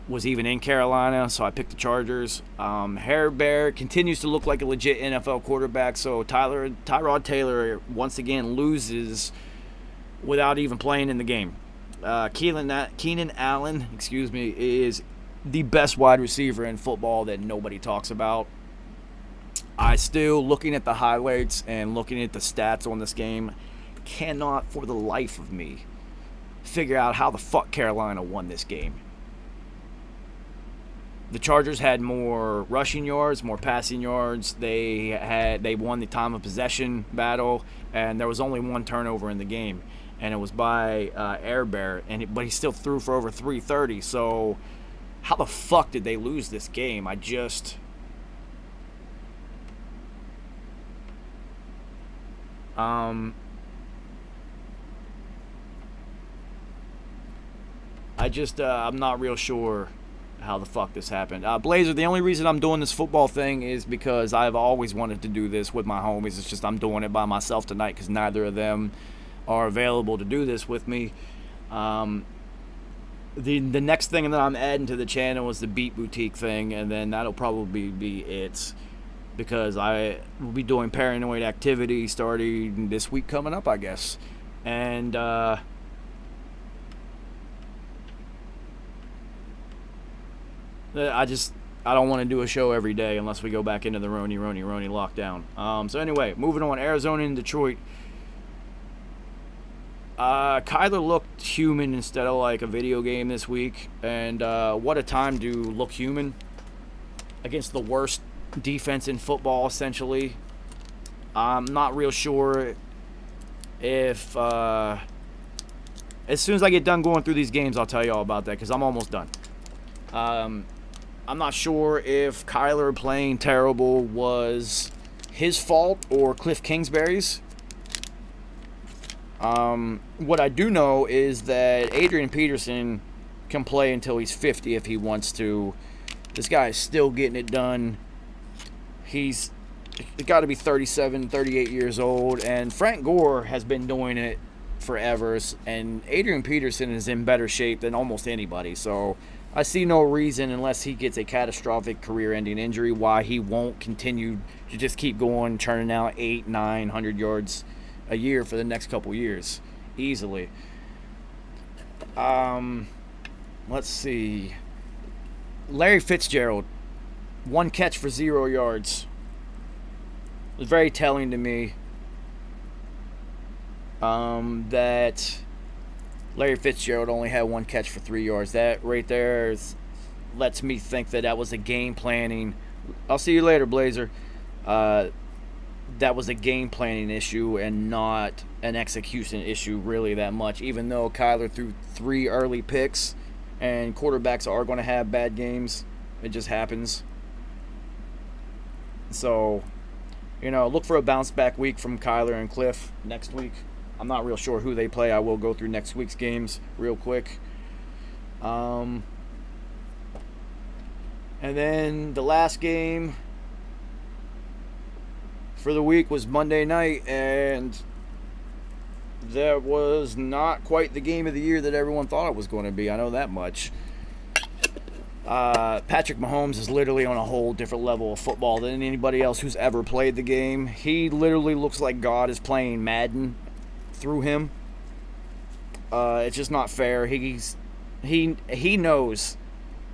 was even in Carolina, so I picked the Chargers. Hair Bear continues to look like a legit NFL quarterback, so Tyrod Taylor once again loses without even playing in the game. Keenan Allen, is the best wide receiver in football that nobody talks about. I still, looking at the highlights and looking at the stats on this game, cannot for the life of me figure out how the fuck Carolina won this game. The Chargers had more rushing yards, more passing yards. They won the time of possession battle, and there was only one turnover in the game, and it was by Air Bear. But he still threw for over 330. So, how the fuck did they lose this game? I I'm not real sure how the fuck this happened. Blazer, the only reason I'm doing this football thing is because I've always wanted to do this with my homies. It's just I'm doing it by myself tonight because neither of them are available to do this with me. The next thing that I'm adding to the channel is the Beat Boutique thing, and then that'll probably be it, because I will be doing Paranoid Activity starting this week coming up, I guess. And I don't want to do a show every day unless we go back into the Roni lockdown. So anyway, moving on. Arizona and Detroit. Kyler looked human instead of like a video game this week. And what a time to look human against the worst defense in football, essentially. I'm not real sure if... as soon as I get done going through these games, I'll tell you all about that, because I'm almost done. I'm not sure if Kyler playing terrible was his fault or Cliff Kingsbury's. What I do know is that Adrian Peterson can play until he's 50 if he wants to. This guy is still getting it done. He's got to be 37, 38 years old, and Frank Gore has been doing it forever, and Adrian Peterson is in better shape than almost anybody, so I see no reason, unless he gets a catastrophic career-ending injury, why he won't continue to just keep going, churning out 800-900 yards a year for the next couple years, easily. Let's see. Larry Fitzgerald, 1 catch for 0 yards. It was very telling to me that Larry Fitzgerald only had 1 catch for 3 yards. That right there lets me think that was a game planning. I'll see you later, Blazer. That was a game planning issue and not an execution issue really that much, even though Kyler threw 3 early picks, and quarterbacks are going to have bad games. It just happens. So, look for a bounce back week from Kyler and Cliff next week. I'm not real sure who they play. I will go through next week's games real quick. And then the last game for the week was Monday night, and that was not quite the game of the year that everyone thought it was going to be. I know that much. Patrick Mahomes is literally on a whole different level of football than anybody else who's ever played the game. He literally looks like God is playing Madden through him. It's just not fair. He knows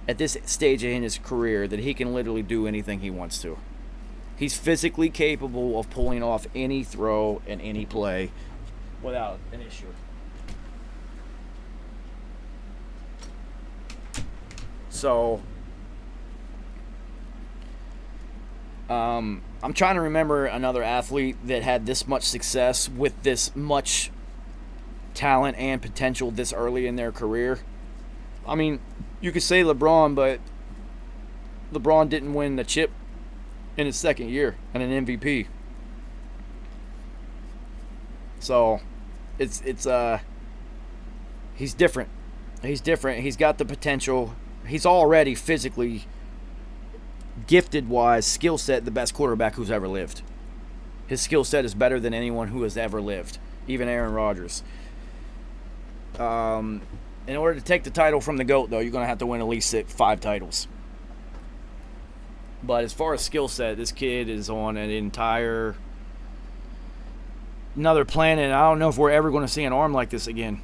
at this stage in his career that he can literally do anything he wants to. He's physically capable of pulling off any throw and any play without an issue. So, I'm trying to remember another athlete that had this much success with this much talent and potential this early in their career. I mean, you could say LeBron, but LeBron didn't win the chip in his second year and an MVP. So it's he's different. He's different. He's got the potential. He's already physically, gifted wise, skill set, the best quarterback who's ever lived. His skill set is better than anyone who has ever lived, even Aaron Rodgers. In order to take the title from the GOAT, though, you're going to have to win at least 5 titles. But as far as skill set, this kid is on another planet. And I don't know if we're ever going to see an arm like this again.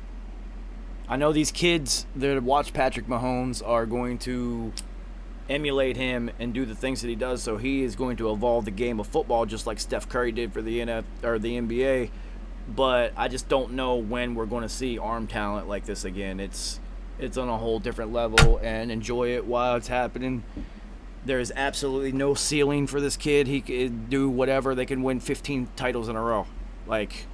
I know these kids that watch Patrick Mahomes are going to emulate him and do the things that he does. So he is going to evolve the game of football just like Steph Curry did for the NBA. But I just don't know when we're going to see arm talent like this again. It's on a whole different level, and enjoy it while it's happening. There is absolutely no ceiling for this kid. He could do whatever. They can win 15 titles in a row. Like,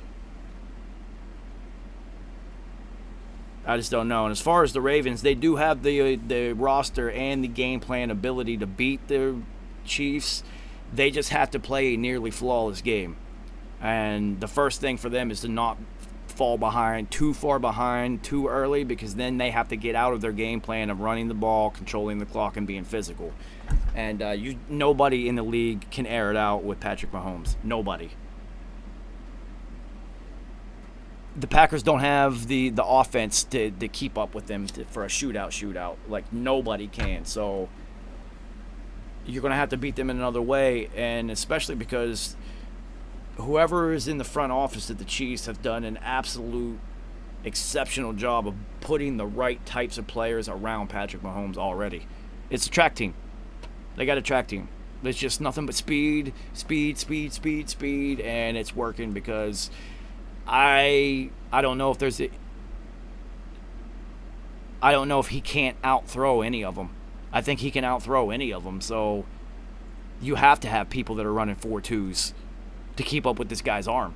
I just don't know. And as far as the Ravens, they do have the roster and the game plan ability to beat the Chiefs. They just have to play a nearly flawless game. And the first thing for them is to not fall behind, too far behind, too early, because then they have to get out of their game plan of running the ball, controlling the clock, and being physical. And nobody in the league can air it out with Patrick Mahomes. Nobody. The Packers don't have the offense to keep up with them for a shootout. Like, nobody can. So you're going to have to beat them in another way, and especially because whoever is in the front office at the Chiefs have done an absolute exceptional job of putting the right types of players around Patrick Mahomes already. It's a track team. They got a track team. It's just nothing but speed, and it's working because I don't know if I don't know if he can't outthrow any of them. I think he can outthrow any of them. So you have to have people that are running 4.2s to keep up with this guy's arm.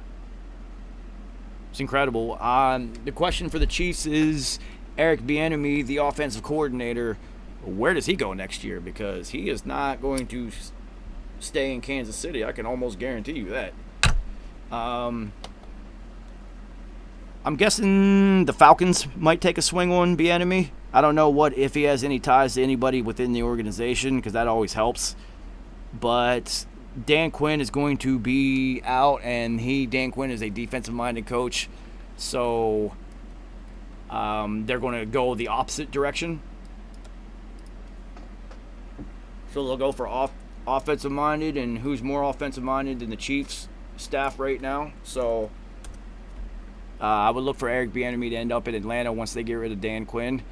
It's incredible. The question for the Chiefs is Eric Bieniemy, the offensive coordinator, where does he go next year? Because he is not going to stay in Kansas City. I can almost guarantee you that. I'm guessing the Falcons might take a swing on Bieniemy. I don't know if he has any ties to anybody within the organization, because that always helps. But Dan Quinn is going to be out, and Dan Quinn is a defensive-minded coach, so they're going to go the opposite direction. So they'll go for offensive-minded, and who's more offensive-minded than the Chiefs staff right now? So I would look for Eric Bieniemy to end up in Atlanta once they get rid of Dan Quinn.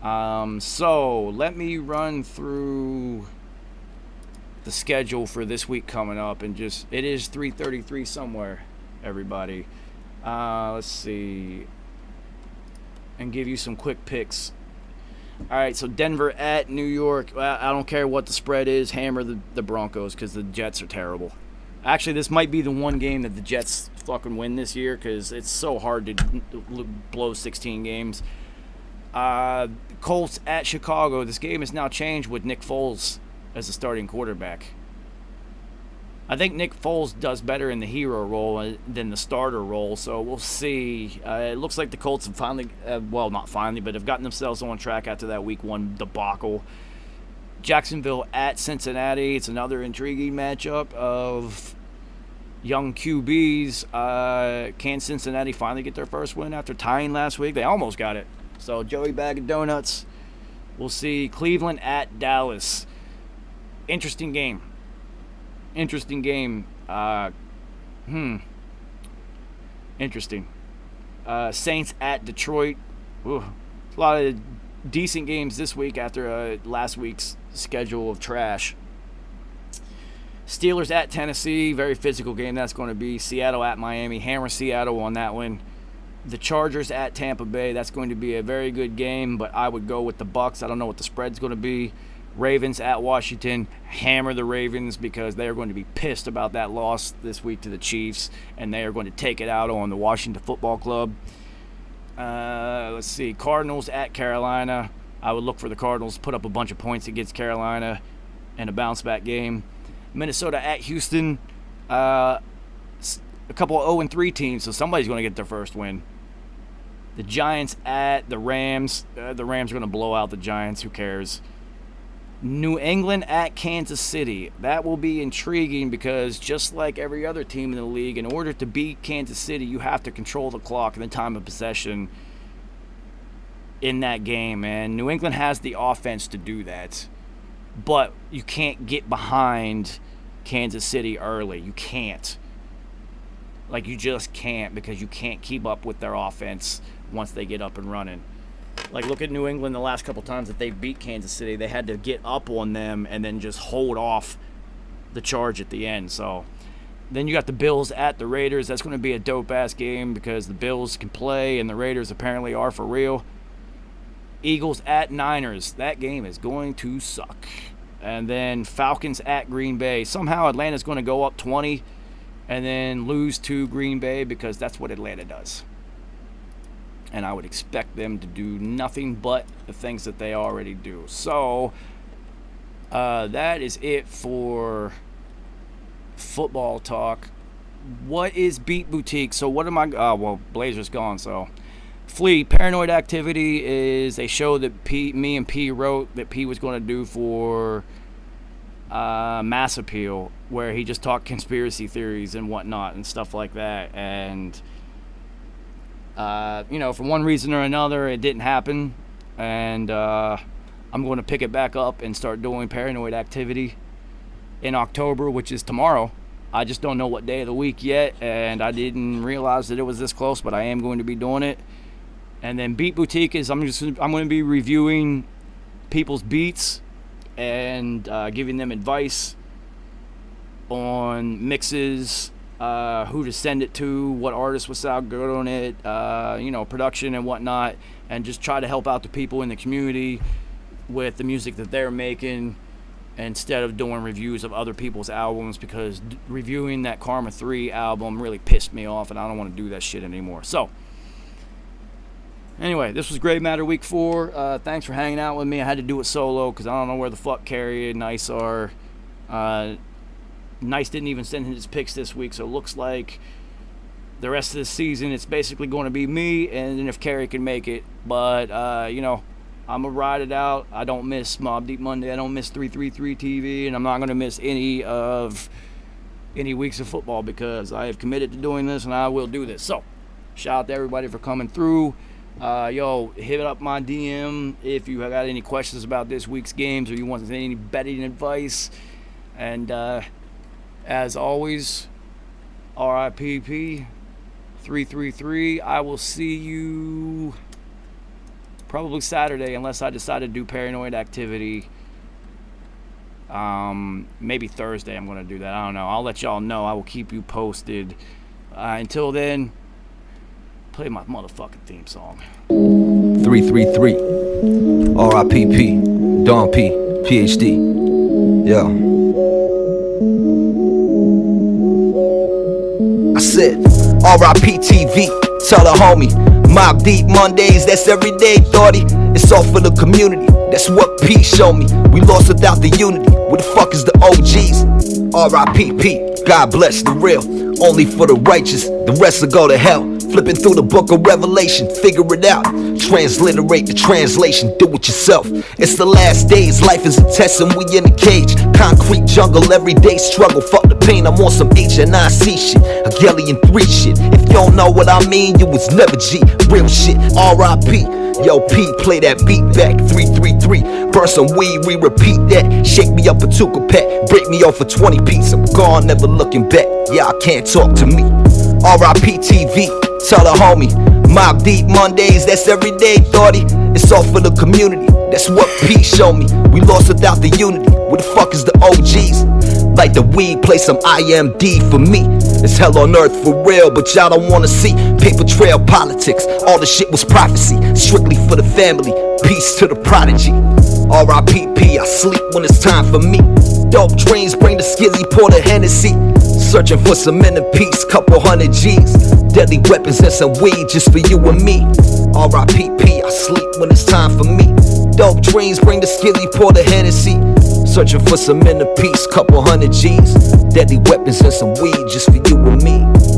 So let me run through the schedule for this week coming up, and it is 3:33 somewhere, everybody. Let's see, and give you some quick picks. All right, so Denver at New York. I don't care what the spread is. Hammer the Broncos, because the Jets are terrible. Actually, this might be the one game that the Jets fucking win this year, because it's so hard to blow 16 games. Colts at Chicago. This game has now changed with Nick Foles as the starting quarterback. I think Nick Foles does better in the hero role than the starter role, so we'll see. It looks like the Colts have finally, not finally, but have gotten themselves on track after that Week 1 debacle. Jacksonville at Cincinnati. It's another intriguing matchup of young QBs. Can Cincinnati finally get their first win after tying last week? They almost got it. So Joey Bag of Donuts. We'll see. Cleveland at Dallas. Interesting game. Interesting. Saints at Detroit. Ooh, a lot of decent games this week after last week's schedule of trash. Steelers at Tennessee. Very physical game that's going to be. Seattle at Miami. Hammer Seattle on that one. The Chargers at Tampa Bay. That's going to be a very good game, but I would go with the Bucs. I don't know what the spread's going to be. Ravens at Washington. Hammer the Ravens, because they are going to be pissed about that loss this week to the Chiefs, and they are going to take it out on the Washington Football Club. Let's see. Cardinals at Carolina. I would look for the Cardinals to put up a bunch of points against Carolina. and a bounce-back game. Minnesota at Houston. A couple of 0-3 teams, so somebody's going to get their first win. The Giants at the Rams. The Rams are going to blow out the Giants. Who cares? New England at Kansas City. That will be intriguing because just like every other team in the league, in order to beat Kansas City, you have to control the clock and the time of possession in that game. And New England has the offense to do that. But you can't get behind Kansas City early. You can't. Like, you just can't, because you can't keep up with their offense once they get up and running. Like, look at New England the last couple times that they beat Kansas City. They had to get up on them and then just hold off the charge at the end. So then you got the Bills at the Raiders. That's going to be a dope-ass game because the Bills can play and the Raiders apparently are for real. Eagles at Niners. That game is going to suck. And then Falcons at Green Bay. Somehow Atlanta's going to go up 20 and then lose to Green Bay because that's what Atlanta does. And I would expect them to do nothing but the things that they already do. So that is it for football talk. What is Beat Boutique? So what am I... well, Blazer's gone, so... Flea, Paranoid Activity is a show that me and P wrote that P was going to do for Mass Appeal, where he just talked conspiracy theories and whatnot and stuff like that. And... for one reason or another, it didn't happen, and I'm going to pick it back up and start doing Paranoid Activity in October, which is tomorrow. I just don't know what day of the week yet, and I didn't realize that it was this close, but I am going to be doing it. And then Beat Boutique is I'm going to be reviewing people's beats and giving them advice on mixes, who to send it to, what artists would sound good on it, production and whatnot, and just try to help out the people in the community with the music that they're making instead of doing reviews of other people's albums, because reviewing that Karma 3 album really pissed me off and I don't want to do that shit anymore. So anyway, this was Grey Matter Week 4. Thanks for hanging out with me. I had to do it solo because I don't know where the fuck Carrie and Nice are. Nice didn't even send his picks this week, so it looks like the rest of the season it's basically going to be me, and then if Carrie can make it. But, I'm going to ride it out. I don't miss Mobb Deep Monday. I don't miss 333 TV, and I'm not going to miss any weeks of football because I have committed to doing this, and I will do this. So, shout out to everybody for coming through. Hit up my DM if you have got any questions about this week's games or you want any betting advice. And, as always, RIPP 333. I will see you probably Saturday unless I decide to do Paranoid Activity. Maybe Thursday I'm going to do that. I don't know. I'll let y'all know. I will keep you posted. Until then, play my motherfucking theme song. 333 RIPP Don P PhD. Yeah. I said, R.I.P. TV, tell the homie, Mobb Deep Mondays, that's everyday, thoughty. It's all for the community, that's what P showed me. We lost without the unity, where the fuck is the OGs? R.I.P.P, God bless the real, only for the righteous, the rest will go to hell. Flipping through the book of Revelation, figure it out. Transliterate the translation, do it yourself. It's the last days, life is a test and we in a cage. Concrete jungle, everyday struggle. Fuck the pain, I'm on some HNIC shit. Hegelian 3 shit. If you don't know what I mean, you was never G. Real shit, R.I.P. Yo, P, play that beat back. 333, burn some weed, repeat that. Shake me up a Tuka pack, break me off for 20 pieces. I'm gone, never looking back. Yeah, I can't talk to me. R.I.P. TV, tell the homie, Mobb Deep Mondays, that's everyday, thoughty. It's all for the community, that's what P showed me. We lost without the unity, where the fuck is the OGs? Like the weed, play some IMD for me. It's hell on earth for real, but y'all don't wanna see paper trail politics. All the shit was prophecy, strictly for the family. Peace to the prodigy. R.I.P.P. I sleep when it's time for me. Dope dreams, bring the skizzy, pour the Hennessy. Searching for some inner peace, couple hundred G's. Deadly weapons and some weed just for you and me. R.I.P.P. I sleep when it's time for me. Dope dreams, bring the skizzy, pour the Hennessy. Searching for some inner peace, couple hundred G's. Deadly weapons and some weed just for you and me.